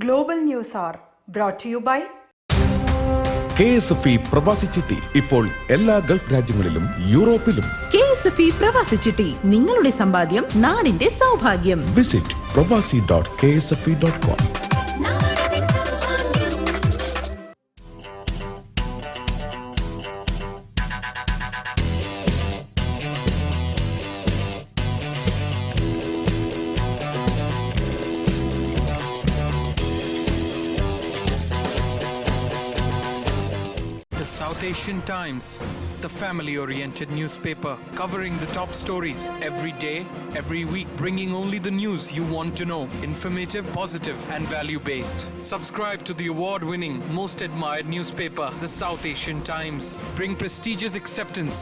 Global Newshour brought to you by KSFE പ്രവാസി ചിട്ടി ഇപ്പോൾ എല്ലാ ഗൾഫ് രാജ്യങ്ങളിലും യൂറോപ്പിലും. KSFE പ്രവാസി ചിട്ടി നിങ്ങളുടെ സമ്പാദ്യം നാടിന്റെ സൗഭാഗ്യം. Visit pravasi.ksfe.com. South Asian Times, the family-oriented newspaper covering the top stories every day, every week, bringing only the news you want to know. Informative, positive and value-based. Subscribe to the award-winning, most admired newspaper, the South Asian Times. Bring prestigious acceptance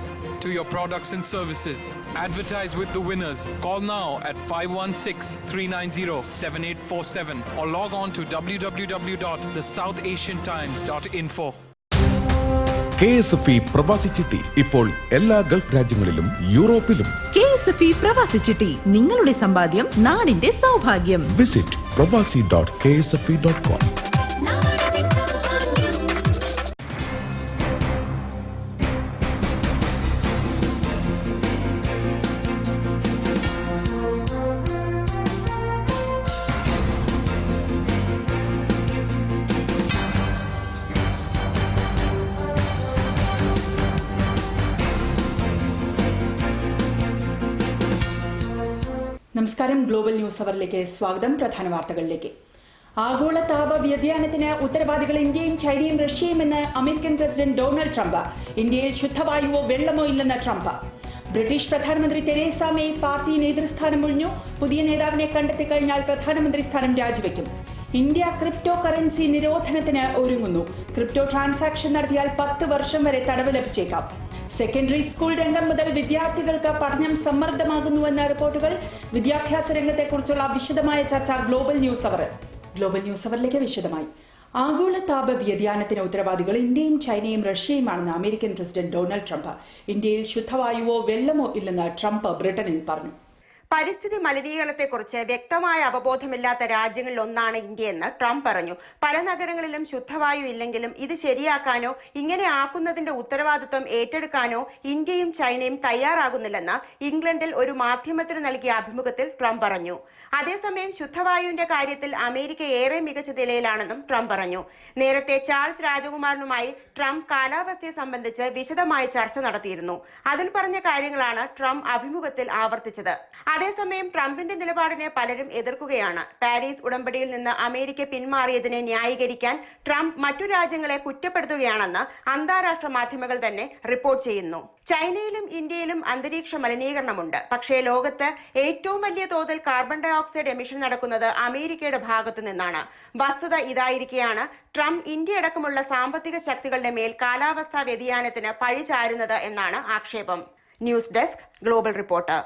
to your products and services. Advertise with the winners. Call now at 516-390-7847 or log on to www.thesoutasiantimes.info. KSFE പ്രവാസി ചിട്ടി ഇപ്പോൾ എല്ലാ Gulf രാജ്യങ്ങളിലും യൂറോപ്പിലും. KSFE പ്രവാസി ചിട്ടി നിങ്ങളുടെ സമ്പാദ്യം നാടിന്റെ സൗഭാഗ്യം. Visit pravasi.ksfe.com. നമസ്കാരം. ഗ്ലോബൽ ന്യൂസ് അവറിലേക്ക് സ്വാഗതം. പ്രധാന വാർത്തകളിലേക്ക്. ആഗോള താപ വ്യതിയാനത്തിന് ഉത്തരവാദികൾ ഇന്ത്യയും ചൈനയും റഷ്യയുമെന്ന് അമേരിക്കൻ പ്രസിഡന്റ് ഡൊണാൾഡ് ട്രംപ്. ഇന്ത്യയിൽ ശുദ്ധവായുവോ വെള്ളമോ ഇല്ലെന്ന് ട്രംപ്. ബ്രിട്ടീഷ് പ്രധാനമന്ത്രി തെരേസ മെയ് പാർട്ടി നേതൃസ്ഥാനം ഒഴിഞ്ഞു. പുതിയ നേതാവിനെ കണ്ടെത്തി കഴിഞ്ഞാൽ പ്രധാനമന്ത്രി സ്ഥാനം രാജിവെക്കും. ഇന്ത്യ ക്രിപ്റ്റോ കറൻസി നിരോധനത്തിന് ഒരുങ്ങുന്നു. ക്രിപ്റ്റോ ട്രാൻസാക്ഷൻ നടത്തിയാൽ 10 വർഷം വരെ തടവ് ലഭിച്ചേക്കാം. സെക്കൻഡറി സ്കൂൾ രംഗം മുതൽ വിദ്യാർത്ഥികൾക്ക് പഠനം സമ്മർദ്ദമാകുന്നുവെന്ന റിപ്പോർട്ടുകൾ. വിദ്യാഭ്യാസ രംഗത്തെക്കുറിച്ചുള്ള വിശദമായ ചർച്ച ഗ്ലോബൽ ന്യൂസ് അവറിലേക്ക് വിശദമായി. ആഗോള താപ വ്യതിയാനത്തിന് ഉത്തരവാദികൾ ഇന്ത്യയും ചൈനയും റഷ്യയുമാണെന്ന് അമേരിക്കൻ പ്രസിഡന്റ് ഡൊണാൾഡ് ട്രംപ്. ഇന്ത്യയിൽ ശുദ്ധവായുവോ വെള്ളമോ ഇല്ലെന്ന് ട്രംപ് ബ്രിട്ടനിൽ പറഞ്ഞു. പരിസ്ഥിതി മലിനീകരണത്തെക്കുറിച്ച് വ്യക്തമായ അവബോധമില്ലാത്ത രാജ്യങ്ങളിൽ ഒന്നാണ് ഇന്ത്യയെന്ന് ട്രംപ് പറഞ്ഞു. പല നഗരങ്ങളിലും ശുദ്ധവായു ഇല്ലെങ്കിലും ഇത് ശരിയാക്കാനോ ഇങ്ങനെ ആക്കുന്നതിന്റെ ഉത്തരവാദിത്വം ഏറ്റെടുക്കാനോ ഇന്ത്യയും ചൈനയും തയ്യാറാകുന്നില്ലെന്ന് ഇംഗ്ലണ്ടിൽ ഒരു മാധ്യമത്തിന് നൽകിയ അഭിമുഖത്തിൽ ട്രംപ് പറഞ്ഞു. അതേസമയം ശുദ്ധവായുവിന്റെ കാര്യത്തിൽ അമേരിക്ക ഏറെ മികച്ച നിലയിലാണെന്നും ട്രംപ് പറഞ്ഞു. നേരത്തെ ചാൾസ് രാജകുമാരനുമായി ട്രംപ് കാലാവസ്ഥയെ സംബന്ധിച്ച് വിശദമായ ചർച്ച നടത്തിയിരുന്നു. അതിൽ പറഞ്ഞ കാര്യങ്ങളാണ് ട്രംപ് അഭിമുഖത്തിൽ ആവർത്തിച്ചത്. അതേസമയം ട്രംപിന്റെ നിലപാടിനെ പലരും എതിർക്കുകയാണ്. പാരീസ് ഉടമ്പടിയിൽ നിന്ന് അമേരിക്ക പിന്മാറിയതിനെ ന്യായീകരിക്കാൻ ട്രംപ് മറ്റു രാജ്യങ്ങളെ കുറ്റപ്പെടുത്തുകയാണെന്ന് അന്താരാഷ്ട്ര മാധ്യമങ്ങൾ തന്നെ റിപ്പോർട്ട് ചെയ്യുന്നു. ചൈനയിലും ഇന്ത്യയിലും അന്തരീക്ഷ മലിനീകരണമുണ്ട്. പക്ഷേ ലോകത്ത് ഏറ്റവും വലിയ തോതിൽ കാർബൺ ഡൈ ഓക്സൈഡ് എമിഷൻ നടക്കുന്നത് അമേരിക്കയുടെ ഭാഗത്തു നിന്നാണ്. വസ്തുത ഇതായിരിക്കെയാണ് ട്രംപ് ഇന്ത്യ അടക്കമുള്ള സാമ്പത്തിക ശക്തികളുടെ മേൽ കാലാവസ്ഥാ വ്യതിയാനത്തിന് പഴി ചാരുന്നത് എന്നാണ് ആക്ഷേപം. News desk global reporter.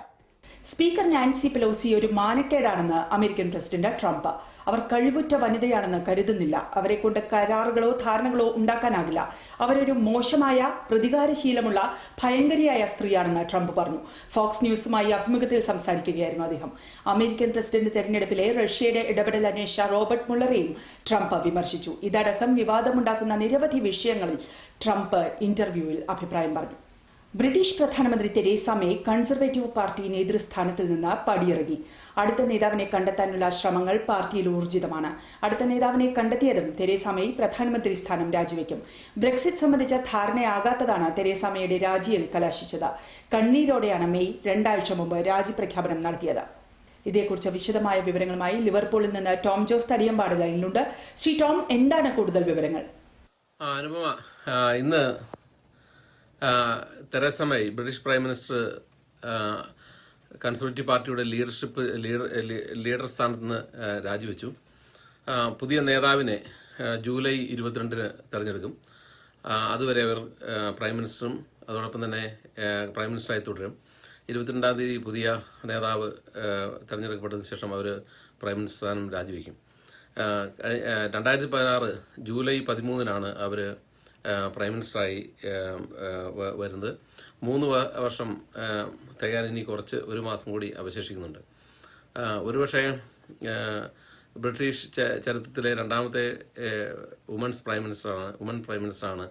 Speaker Nancy Pelosi ഒരു മാനക്കേടാണെന്ന് അമേരിക്കൻ പ്രസിഡന്റ് ട്രംപ്. അവർ കഴിവുറ്റ വനിതയാണെന്ന് കരുതുന്നില്ല. അവരെ കൊണ്ട് കരാറുകളോ ധാരണകളോ ഉണ്ടാക്കാനാകില്ല. അവരൊരു മോശമായ പ്രതികാരശീലമുള്ള ഭയങ്കരിയായ സ്ത്രീയാണെന്ന് ട്രംപ് പറഞ്ഞു. ഫോക്സ് ന്യൂസുമായി അഭിമുഖത്തിൽ സംസാരിക്കുകയായിരുന്നു അദ്ദേഹം. അമേരിക്കൻ പ്രസിഡന്റ് തെരഞ്ഞെടുപ്പിലെ റഷ്യയുടെ ഇടപെടൽ അന്വേഷിച്ച റോബർട്ട് മുള്ളറെയും ട്രംപ് വിമർശിച്ചു. ഇതടക്കം വിവാദമുണ്ടാക്കുന്ന നിരവധി വിഷയങ്ങളിൽ ട്രംപ് ഇന്റർവ്യൂവിൽ അഭിപ്രായം പറഞ്ഞു. ബ്രിട്ടീഷ് പ്രധാനമന്ത്രി തെരേസ മെയ് കൺസർവേറ്റീവ് പാർട്ടി നേതൃസ്ഥാനത്തിൽ നിന്ന് പടിയിറങ്ങി. അടുത്ത നേതാവിനെ കണ്ടെത്താനുള്ള ശ്രമങ്ങൾ പാർട്ടിയിൽ ഊർജിതമാണ്. അടുത്ത നേതാവിനെ കണ്ടെത്തിയതും തെരേസ മെയ് പ്രധാനമന്ത്രി സ്ഥാനം രാജിവെക്കും. ബ്രെക്സിറ്റ് സംബന്ധിച്ച ധാരണയാകാത്തതാണ് തെരേസ മെയുടെ രാജിയിൽ കലാശിച്ചത്. കണ്ണീരോടെയാണ് മെയ് 2 ആഴ്ച മുമ്പ് രാജിപ്രഖ്യാപനം നടത്തിയത്. ഇതേക്കുറിച്ച് വിശദമായ വിവരങ്ങളുമായി ലിവർപൂളിൽ നിന്ന് ടോം ജോസ് തടിയമ്പാട് ലൈനിലുണ്ട്. ശ്രീ ടോം, എന്താണ് കൂടുതൽ വിവരങ്ങൾ? അനുപമ, ഇന്ന് Theresa May British prime minister conservative പാർട്ടിയുടെ ലീഡർ സ്ഥാനത്ത് നിന്ന് രാജിവെച്ചു. പുതിയ നേതാവിനെ ജൂലൈ 22-ന് തെരഞ്ഞെടുക്കും. അതുവരെ അവർ പ്രൈം മിനിസ്റ്ററും അതോടൊപ്പം തന്നെ പ്രൈം മിനിസ്റ്ററായി തുടരും. 22-ാം തീയതി പുതിയ നേതാവ് തെരഞ്ഞെടുക്കപ്പെട്ടതിന് ശേഷം അവർ പ്രൈം മിനിസ്റ്റർ സ്ഥാനം രാജിവെക്കും. 2016 ജൂലൈ 13-നാണ് അവർ പ്രൈം മിനിസ്റ്ററായി വരുന്നത്. 3 വർഷം തികയാൻ ഇനി ഒരു മാസം കൂടി അവശേഷിക്കുന്നുണ്ട്. ഒരുപക്ഷെ ബ്രിട്ടീഷ് ചരിത്രത്തിലെ രണ്ടാമത്തെ വുമൺ പ്രൈം മിനിസ്റ്ററാണ്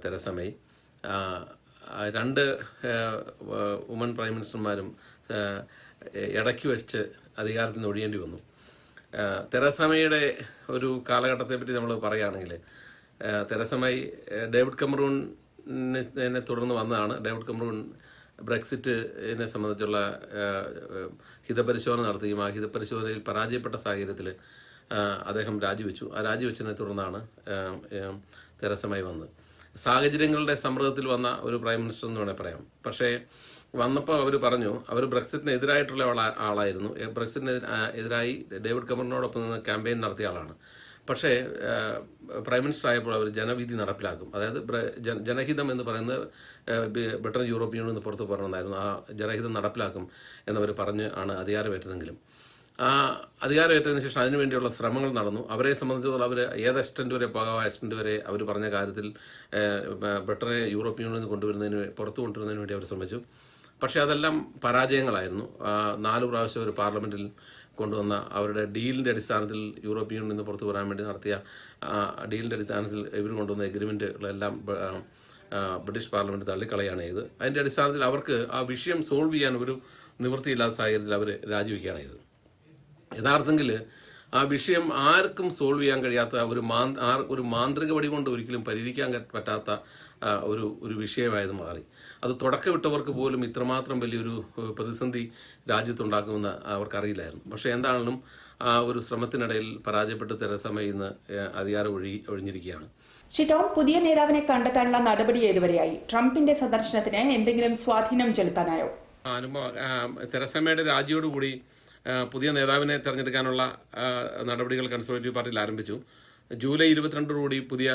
തെരേസ മെയ്. 2 വുമൺ പ്രൈം മിനിസ്റ്റർമാരും ഇടയ്ക്ക് വെച്ച് അധികാരത്തിൽ നിന്ന് ഒഴിയേണ്ടി വന്നു. തെരേസ മെയ്യുടെ ഒരു കാലഘട്ടത്തെ പറ്റി നമ്മൾ പറയുകയാണെങ്കിൽ, തെരേസ മെയ് ഡേവിഡ് കമറൂണിനെ തുടർന്ന് വന്നതാണ്. ഡേവിഡ് കമറൂൺ ബ്രെക്സിറ്റിനെ സംബന്ധിച്ചുള്ള ഹിതപരിശോധന നടത്തുകയും ആ ഹിതപരിശോധനയിൽ പരാജയപ്പെട്ട സാഹചര്യത്തിൽ അദ്ദേഹം രാജിവെച്ചു. ആ രാജിവെച്ചതിനെ തുടർന്നാണ് തെരേസ മെയ് വന്നത്. സാഹചര്യങ്ങളുടെ സമ്മർദ്ദത്തിൽ വന്ന ഒരു പ്രൈം മിനിസ്റ്റർ എന്ന് വേണേൽ പറയാം. പക്ഷേ വന്നപ്പോൾ അവർ പറഞ്ഞു, അവർ ബ്രെക്സിറ്റിന് എതിരായിട്ടുള്ള ആളായിരുന്നു. ബ്രെക്സിറ്റിന് എതിരായി ഡേവിഡ് കമറൂണിനോടൊപ്പം നിന്ന് ക്യാമ്പയിൻ നടത്തിയ ആളാണ്. പക്ഷേ പ്രൈം മിനിസ്റ്റർ ആയപ്പോൾ അവർ ജനവിധി നടപ്പിലാക്കും. അതായത് ജനഹിതം എന്ന് പറയുന്നത് ബ്രിട്ടൻ യൂറോപ്യൻ യൂണിയനിൽ നിന്ന് പുറത്തു പോകണമെന്നായിരുന്നു. ആ ജനഹിതം നടപ്പിലാക്കും എന്നവർ പറഞ്ഞ് ആണ് അധികാരമേറ്റതെങ്കിലും ആ അധികാരമേറ്റതിന് ശേഷം അതിനുവേണ്ടിയുള്ള ശ്രമങ്ങൾ നടന്നു. അവരെ സംബന്ധിച്ചിടത്തോളം അവർ ഏത് എക്സ്റ്റൻറ്റ് വരെ പോകാം, ആ എക്സ്റ്റൻറ്റ് വരെ അവർ പറഞ്ഞ കാര്യത്തിൽ ബ്രിട്ടനെ യൂറോപ്യൻ യൂണിയനിൽ നിന്ന് പുറത്തു കൊണ്ടുവരുന്നതിന് വേണ്ടി അവർ ശ്രമിച്ചു. പക്ഷേ അതെല്ലാം പരാജയങ്ങളായിരുന്നു. 4 പ്രാവശ്യം അവർ പാർലമെൻറ്റിൽ കൊണ്ടുവന്ന അവരുടെ ഡീലിൻ്റെ അടിസ്ഥാനത്തിൽ യൂറോപ്യൻ യൂണിയനിൽ നിന്ന് പുറത്തു വരാൻ വേണ്ടി നടത്തിയ ഡീലിൻ്റെ അടിസ്ഥാനത്തിൽ ഇവർ കൊണ്ടുവന്ന എഗ്രിമെൻറ്റുകളെല്ലാം ബ്രിട്ടീഷ് പാർലമെൻറ്റ് തള്ളിക്കളയാണ് ചെയ്തത്. അതിൻ്റെ അടിസ്ഥാനത്തിൽ അവർക്ക് ആ വിഷയം സോൾവ് ചെയ്യാൻ ഒരു നിവൃത്തിയില്ലാത്ത സാഹചര്യത്തിൽ അവർ രാജിവെക്കുകയാണ് ചെയ്തത്. യഥാർത്ഥത്തിൽ ആ വിഷയം ആർക്കും സോൾവ് ചെയ്യാൻ കഴിയാത്ത ഒരു മാന്ത്രിക വടി കൊണ്ട് ഒരിക്കലും പരിഹരിക്കാൻ പറ്റാത്ത ഒരു വിഷയമായത് മാറി. അത് തുടക്കമിട്ടവർക്ക് പോലും ഇത്രമാത്രം വലിയൊരു പ്രതിസന്ധി രാജ്യത്തുണ്ടാക്കുമെന്ന് അവർക്കറിയില്ലായിരുന്നു. പക്ഷേ എന്താണെങ്കിലും ആ ഒരു ശ്രമത്തിനിടയിൽ പരാജയപ്പെട്ട് തെരേസ മെയ് ഇന്ന് അധികാരം ഒഴിഞ്ഞിരിക്കുകയാണ്. ടോം, പുതിയ നേതാവിനെ കണ്ടെത്താനുള്ള നടപടി ഏതുവരെയായി? ട്രംപിന്റെ സന്ദർശനത്തിന് എന്തെങ്കിലും സ്വാധീനം ചെലുത്താനായോ? തെരേസ മെയ്യുടെ രാജിയോടുകൂടി പുതിയ നേതാവിനെ തെരഞ്ഞെടുക്കാനുള്ള നടപടികൾ കൺസർവേറ്റീവ് പാർട്ടിയിൽ ആരംഭിച്ചു. ജൂലൈ 22 പുതിയ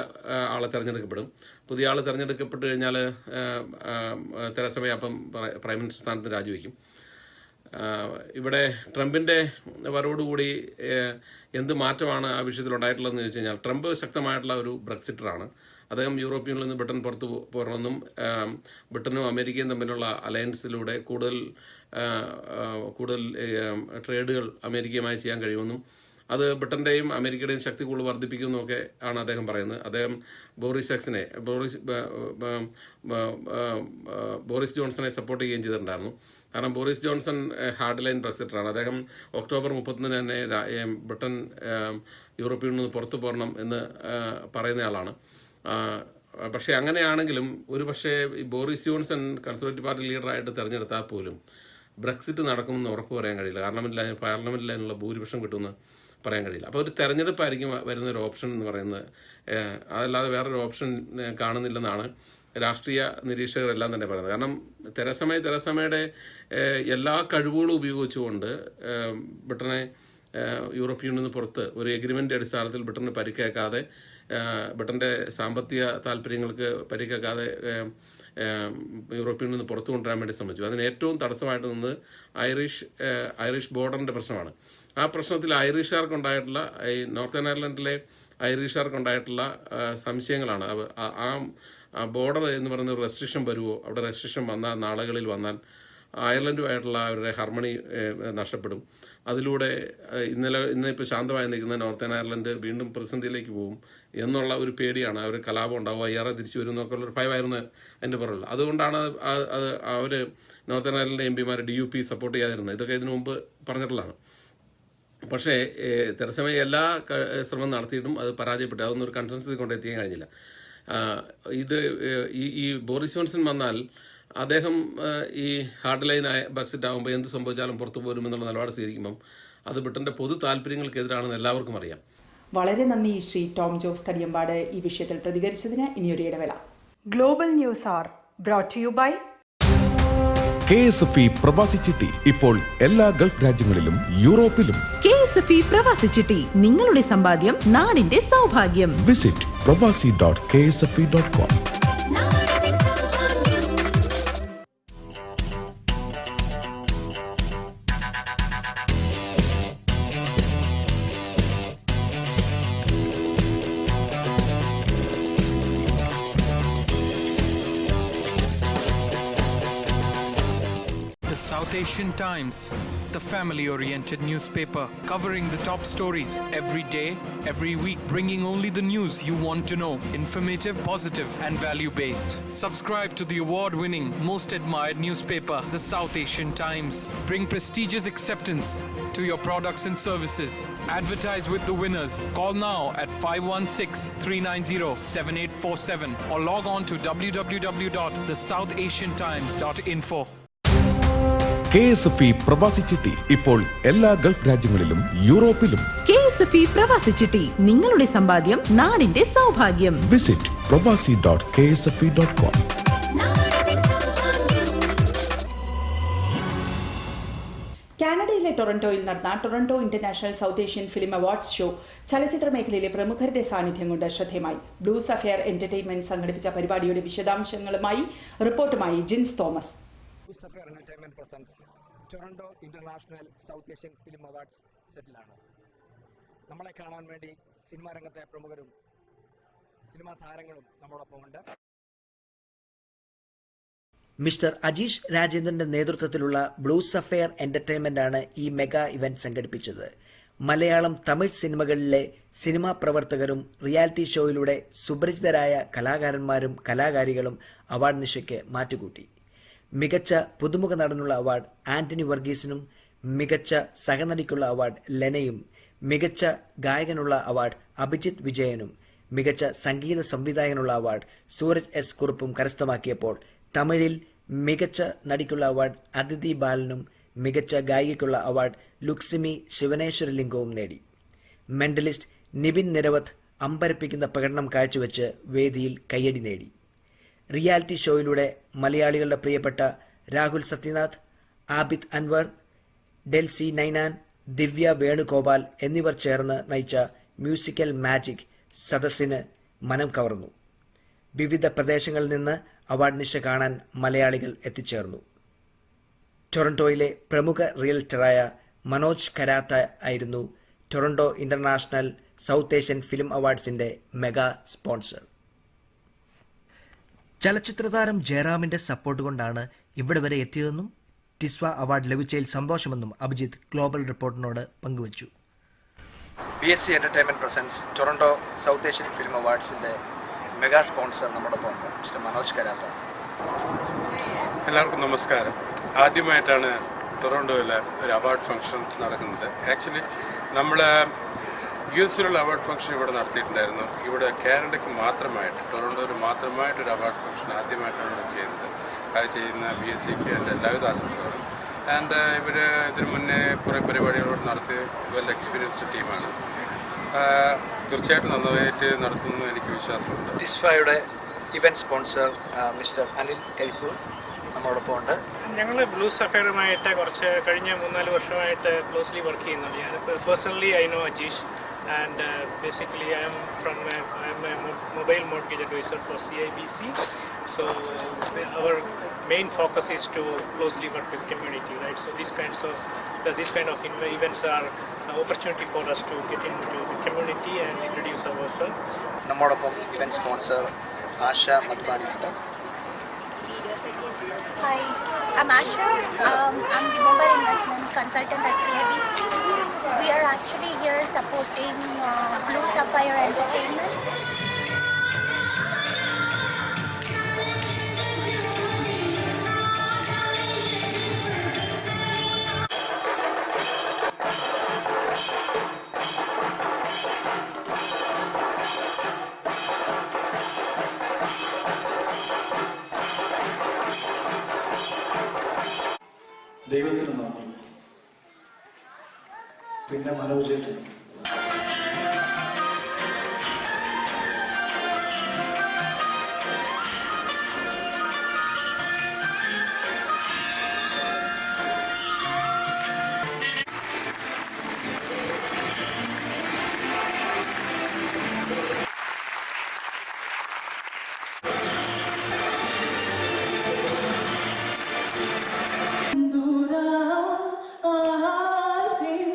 ആളെ തെരഞ്ഞെടുക്കപ്പെടും. പുതിയ ആൾ തെരഞ്ഞെടുക്കപ്പെട്ട് കഴിഞ്ഞാൽ തെരേസ മെയ് അപ്പം പ്രൈം മിനിസ്റ്റർ സ്ഥാനത്ത് രാജിവെക്കും. ഇവിടെ ട്രംപിൻ്റെ വരവോടുകൂടി എന്ത് മാറ്റമാണ് ആ വിഷയത്തിൽ ഉണ്ടായിട്ടുള്ളതെന്ന് ചോദിച്ചു കഴിഞ്ഞാൽ, ട്രംപ് ശക്തമായിട്ടുള്ള ഒരു ബ്രെക്സിറ്ററാണ്. അദ്ദേഹം യൂറോപ്യൻ യൂണിയനിൽ നിന്ന് ബ്രിട്ടൻ പുറത്തു പോകണമെന്നും ബ്രിട്ടനും അമേരിക്കയും തമ്മിലുള്ള അലയൻസിലൂടെ കൂടുതൽ ട്രേഡുകൾ അമേരിക്കയുമായി ചെയ്യാൻ കഴിയുമെന്നും അത് ബ്രിട്ടൻ്റെയും അമേരിക്കയുടെയും ശക്തി കൂടുതൽ വർദ്ധിപ്പിക്കുമെന്നൊക്കെ ആണ് അദ്ദേഹം പറയുന്നത്. അദ്ദേഹം ബോറിസ് ജോൺസനെ സപ്പോർട്ട് ചെയ്യുകയും ചെയ്തിട്ടുണ്ടായിരുന്നു. കാരണം ബോറിസ് ജോൺസൺ ഹാർഡ് ലൈൻ ബ്രെക്സിറ്ററാണ്. അദ്ദേഹം ഒക്ടോബർ 30 തന്നെ ബ്രിട്ടൻ യൂറോപ്യൻ യൂണിയനിൽ നിന്ന് പുറത്തു പോകണം എന്ന് പറയുന്നയാളാണ്. പക്ഷേ അങ്ങനെയാണെങ്കിലും ഒരു പക്ഷേ ബോറിസ് ജോൺസൺ കൺസർവേറ്റീവ് പാർട്ടി ലീഡറായിട്ട് തിരഞ്ഞെടുത്താൽ പോലും ബ്രെക്സിറ്റ് നടക്കുമെന്ന് ഉറപ്പ് പറയാൻ കഴിയില്ല. കാരണം പാർലമെൻറ്റിൽ അതിനുള്ള ഭൂരിപക്ഷം കിട്ടുമെന്ന് പറയാൻ കഴിയില്ല. അപ്പോൾ ഒരു തെരഞ്ഞെടുപ്പായിരിക്കും വരുന്നൊരു ഓപ്ഷൻ എന്ന് പറയുന്നത്. അതല്ലാതെ വേറൊരു ഓപ്ഷൻ കാണുന്നില്ലെന്നാണ് രാഷ്ട്രീയ നിരീക്ഷകരെല്ലാം തന്നെ പറയുന്നത്. കാരണം തെരേസ മെയ്യുടെ എല്ലാ കഴിവുകളും ഉപയോഗിച്ചുകൊണ്ട് ബ്രിട്ടനെ യൂറോപ്യൻ യൂണിയനിൽ നിന്ന് പുറത്ത് ഒരു എഗ്രിമെൻ്റ് അടിസ്ഥാനത്തിൽ ബ്രിട്ടന് പരിക്കേക്കാതെ, ബ്രിട്ടൻ്റെ സാമ്പത്തിക താല്പര്യങ്ങൾക്ക് പരിക്കേക്കാതെ യൂറോപ്യൻ യൂണിയനിൽ നിന്ന് പുറത്തു കൊണ്ടുവരാൻ വേണ്ടി ശ്രമിച്ചു. അതിന് ഏറ്റവും തടസ്സമായിട്ട് നിന്നത് ഐറിഷ് ബോർഡറിൻ്റെ പ്രശ്നമാണ്. ആ പ്രശ്നത്തിൽ ഐറിഷുകാർക്കുണ്ടായിട്ടുള്ള ഈ നോർത്തേൺ അയർലൻഡിലെ ഐറിഷുകാർക്കുണ്ടായിട്ടുള്ള സംശയങ്ങളാണ്. ആ ബോർഡർ എന്ന് പറയുന്ന ഒരു റെസ്ട്രിക്ഷൻ വരുമോ, അവിടെ റെസ്ട്രിക്ഷൻ വന്നാൽ നാളുകളിൽ വന്നാൽ അയർലൻഡുമായിട്ടുള്ള അവരുടെ ഹാർമണി നഷ്ടപ്പെടും. അതിലൂടെ ഇന്നിപ്പോൾ ശാന്തമായി നിൽക്കുന്ന നോർത്തേൺ അയർലൻഡ് വീണ്ടും പ്രതിസന്ധിയിലേക്ക് പോകും എന്നുള്ള ഒരു പേടിയാണ്. അവർ കലാപം ഉണ്ടാവും, അയ്യാറെ തിരിച്ചു വരും എന്നൊക്കെയുള്ളൊരു ഭയമായിരുന്നു അതിൻ്റെ പുറകിൽ. അതുകൊണ്ടാണ് അവർ നോർത്തേൺ അയർലൻഡ് MPമാർ DUP സപ്പോർട്ട് ചെയ്യാതിരുന്നത്. ഇതൊക്കെ ഇതിനു മുമ്പ് പറഞ്ഞിട്ടുള്ളതാണ്. പക്ഷേ തെരേസ മെയ് എല്ലാ ശ്രമം നടത്തിയിട്ടും അത് പരാജയപ്പെട്ടു. അതൊന്നും ഒരു കൺസെൻസസിൽ കൊണ്ടെത്തിക്കാൻ കഴിഞ്ഞില്ല. ഈ ബോറിസ് ജോൺസൺ വന്നാൽ അദ്ദേഹം ഈ ഹാർഡ് ലൈനായ ബ്രെക്സിറ്റ് ആകുമ്പോൾ എന്ത് സംഭവിച്ചാലും പുറത്തു പോരുമെന്നുള്ള നിലപാട് സ്വീകരിക്കുമ്പം അത് ബ്രിട്ടൻ്റെ പൊതു താല്പര്യങ്ങൾക്കെതിരാണെന്ന് എല്ലാവർക്കും അറിയാം. വളരെ നന്ദി ശ്രീ ടോം ജോസ് തടിയമ്പാട് ഈ വിഷയത്തിൽ പ്രതികരിച്ചതിന്. ഇനിയൊരു ഇടവേള. Global news are brought to you by KSFE പ്രവാസി ചിട്ടി ഇപ്പോൾ എല്ലാ ഗൾഫ് രാജ്യങ്ങളിലും യൂറോപ്പിലും. KSFE പ്രവാസി ചിട്ടി, നിങ്ങളുടെ സമ്പാദ്യം നാടിന്റെ സൗഭാഗ്യം. Visit pravasi.ksfe.com. The South Asian Times, the family-oriented newspaper covering the top stories every day, every week, bringing only the news you want to know. Informative, positive, and value-based. Subscribe to the award-winning, most admired newspaper, the South Asian Times. Bring prestigious acceptance to your products and services. Advertise with the winners. Call now at 516-390-7847 or log on to www.thesouthaasiantimes.info. KSFE പ്രവാസി ചിട്ടി ഇപ്പോൾ എല്ലാ Gulf രാജ്യങ്ങളിലും യൂറോപ്പിലും. KSFE പ്രവാസി ചിട്ടി നിങ്ങളുടെ സമ്പാദ്യം നാടിന്റെ സൗഭാഗ്യം. വിസിറ്റ് പ്രവാസി.ksfe.com. കാനഡയിലെ ടൊറന്റോയിൽ നടന്ന Toronto international South Asian film awards show ചലച്ചിത്ര മേഖലയിലെ പ്രമുഖരുടെ സാന്നിധ്യം കൊണ്ട് ശ്രദ്ധേയമായി. ബ്ലൂ സഫയർ എന്റർടൈൻമെന്റ് സംഘടിപ്പിച്ച പരിപാടിയുടെ വിശദാംശങ്ങളുമായി റിപ്പോർട്ടുമായി Jins Thomas. Newshour Entertainment presents Toronto international South Asian film awards സെറ്റിലാണ്. നമ്മളെ കാണാൻ വേണ്ടി സിനിമാ രംഗത്തെ പ്രമുഖരും സിനിമാ താരങ്ങളും നമ്മളോടൊപ്പമുണ്ട്. മിസ്റ്റർ അജീഷ് രാജേന്ദ്രന്റെ നേതൃത്വത്തിലുള്ള ബ്ലൂ സഫയർ എന്റർടൈൻമെന്റ് ആണ് ഈ മെഗാ ഇവന്റ് സംഘടിപ്പിച്ചത്. മലയാളം, തമിഴ് സിനിമകളിലെ സിനിമാ പ്രവർത്തകരും റിയാലിറ്റി ഷോയിലൂടെ സുപരിചിതരായ കലാകാരന്മാരും കലാകാരികളും അവാർഡ് നിശയ്ക്ക് മാറ്റുകൂട്ടി. മികച്ച പുതുമുഖ നടനുള്ള അവാർഡ് ആന്റണി വർഗീസിനും, മികച്ച സഹനടിക്കുള്ള അവാർഡ് ലെനയും, മികച്ച ഗായകനുള്ള അവാർഡ് അഭിജിത്ത് വിജയനും, മികച്ച സംഗീത സംവിധായകനുള്ള അവാർഡ് സൂരജ് എസ് കുറുപ്പും കരസ്ഥമാക്കിയപ്പോൾ തമിഴിൽ മികച്ച നടിക്കുള്ള അവാർഡ് അതിഥി ബാലനും, മികച്ച ഗായികയ്ക്കുള്ള അവാർഡ് ലുക്സിമി ശിവനേശ്വരലിംഗവും നേടി. മെന്റലിസ്റ്റ് നിവിൻ നിരവത്ത് അമ്പരപ്പിക്കുന്ന പ്രകടനം കാഴ്ചവെച്ച് വേദിയിൽ കയ്യടി നേടി. റിയാലിറ്റി ഷോയിലൂടെ മലയാളികളുടെ പ്രിയപ്പെട്ട രാഹുൽ സത്യനാഥ്, ആബിദ് അൻവർ, ഡെൽസി നൈനാൻ, ദിവ്യ വേണുഗോപാൽ എന്നിവർ ചേർന്ന് നയിച്ച മ്യൂസിക്കൽ മാജിക് സദസ്സിന് മനം കവർന്നു. വിവിധ പ്രദേശങ്ങളിൽ നിന്ന് അവാർഡ് നിശ കാണാൻ മലയാളികൾ എത്തിച്ചേർന്നു. ടൊറന്റോയിലെ പ്രമുഖ റിയൽറ്ററായ മനോജ് കരാത്ത ആയിരുന്നു Toronto international South Asian film അവാർഡ്സിന്റെ മെഗാ സ്പോൺസർ. ചലച്ചിത്രതാരം ജയറാമിന്റെ സപ്പോർട്ട് കൊണ്ടാണ് ഇവിടെ വരെ എത്തിയതെന്നും ടിസ്വ അവാർഡ് ലഭിച്ചതിൽ സന്തോഷമെന്നും അഭിജിത്ത് ഗ്ലോബൽ റിപ്പോർട്ടിനോട് പങ്കുവച്ചു. PSC entertainment presents Toronto South Asian film അവാർഡ്സിന്റെ മെഗാ സ്പോൺസർ നമ്മോടൊപ്പം ഉണ്ട്, മിസ്റ്റർ മനോജ് കരാത്ത. എല്ലാവർക്കും നമസ്കാരം. ആദ്യമായിട്ടാണ് ടൊറന്റോയിൽ ഒരു അവാർഡ് ഫംഗ്ഷൻ നടക്കുന്നത്. ആക്ച്വലി നമ്മൾ US-ലുള്ള അവാർഡ് ഫംഗ്ഷൻ ഇവിടെ നടത്തിയിട്ടുണ്ടായിരുന്നു. ഇവിടെ കാനഡയ്ക്ക് മാത്രമായിട്ട്, ടൊറന്റോയിൽ മാത്രമായിട്ടൊരു അവാർഡ് ഫംഗ്ഷൻ ആദ്യമായിട്ടാണ് ഇവിടെ ചെയ്യുന്നത്. അത് ചെയ്യുന്ന PSCക്ക് എൻ്റെ എല്ലാവിധ ആശംസകളും. ആൻഡ് ഇവർ ഇതിനു മുന്നേ കുറേ പരിപാടികളോട് നടത്തി വെൽ എക്സ്പീരിയൻസ്ഡ് ടീമാണ്. തീർച്ചയായിട്ടും നന്നായിട്ട് നടത്തുന്നു എനിക്ക് വിശ്വാസമുണ്ട്. ടിസ്വയുടെ event sponsor mister Anil Karippur നമ്മളോടൊപ്പം ഉണ്ട്. ഞങ്ങൾ ബ്ലൂ സഫയറുമായിട്ട് കുറച്ച് കഴിഞ്ഞ 3-4 വർഷമായിട്ട് ക്ലോസ്ലി വർക്ക് ചെയ്യുന്നുണ്ട്. ഞാനിപ്പോൾ personally I know Ajeesh and basically I am a mobile mortgage advisor for CIBC. So our main focus is to closely work with community, right? So this kind of events are an opportunity for us to get into the community and introduce ourselves. നമ്മോടൊപ്പം event sponsor ആശ മധുബാനി ഉണ്ട്. Hi, I'm Asha. I'm the mobile investment consultant at CIBC. We are actually here supporting Blue Sapphire Entertainment. ദൈവത്തിന് നന്ദി. പിന്നെ മനോജേട്ടൻ Sin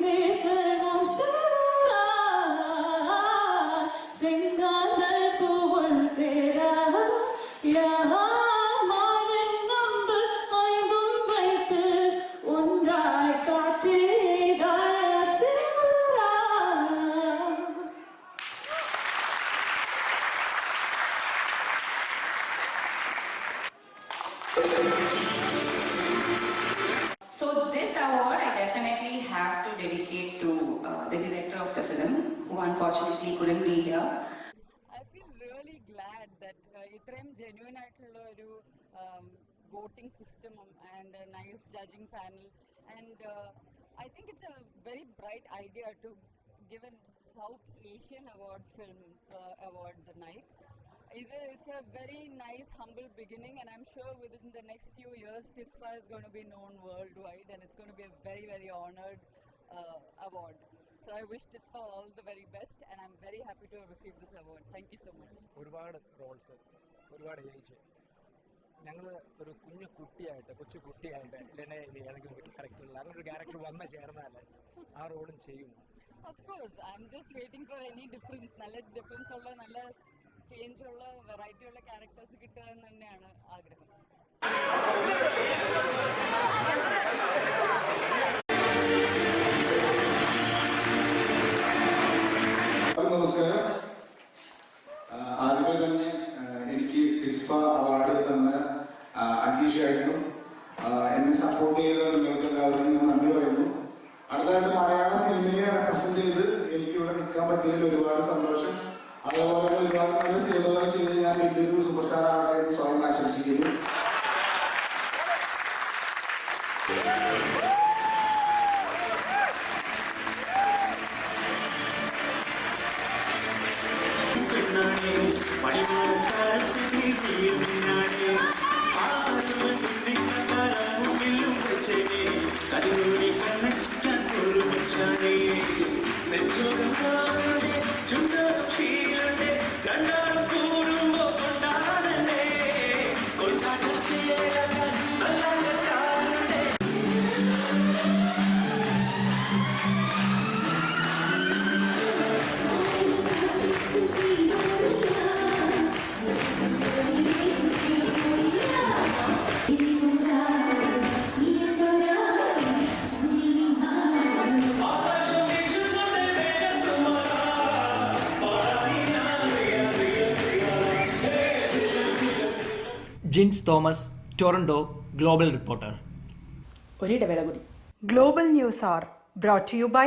So this award I definitely have to dedicate to the director of the film, who unfortunately couldn't be here. I feel really glad that ഇത്രയും genuine ആയിട്ടുള്ള ഒരു voting system and a nice judging panel, and I think it's a very bright idea to give a South Asian award film award the night. It's a very nice, humble beginning, and I'm sure within the next few years, TISFA is going to be known worldwide, and it's going to be a very, very honored award. So I wish TISFA all the very best, and I'm very happy to have received this award. Thank you so much. ഒരുപാട് Rolls, ഒരുപാട് age. ഞങ്ങൾ ഒരു കൊച്ചു കുട്ടിയായിട്ട് ഇതിനെ ഏതെങ്കിലും ഒരു ക്യാരക്ടറിൽ അങ്ങനെ ഒരു ക്യാരക്ടർ വന്ന ചേർന്നാൽ ആ റോളും ചെയ്യും. Of course, I'm just waiting for any difference. നല്ല ഡിഫറൻസ് ഉള്ള, നല്ല ചേഞ്ച് ഉള്ള, വെറൈറ്റി ഉള്ള ക്യാരക്ടേഴ്സ് കിട്ടുക എന്ന് തന്നെയാണ് ആഗ്രഹം. നമസ്കാരം. ആദ്യമേ തന്നെ എനിക്ക് ടിസ്ഫ അവാർഡ് തന്ന അജീഷായിട്ടും എന്നെ സപ്പോർട്ട് ചെയ്ത നിങ്ങൾക്ക് എല്ലാവരും ഞാൻ നന്ദി പറയുന്നു. അടുത്തായിട്ട് മലയാള സിനിമയെ റെപ്രസെന്റ് ചെയ്ത് എനിക്ക് ഇവിടെ നിൽക്കാൻ പറ്റിയതിൽ ഒരുപാട് സന്തോഷം. അതേപോലെ ഒരുപാട് നല്ല സിനിമകൾ ചെയ്ത് ഞാൻ വലിയൊരു സൂപ്പർ സ്റ്റാർ ആവട്ടെ എന്ന് സ്വയം ആശംസിക്കുന്നു. Jins Thomas, Toronto, global reporter. ഒരിടവേള കൂടി. Global news are brought to you by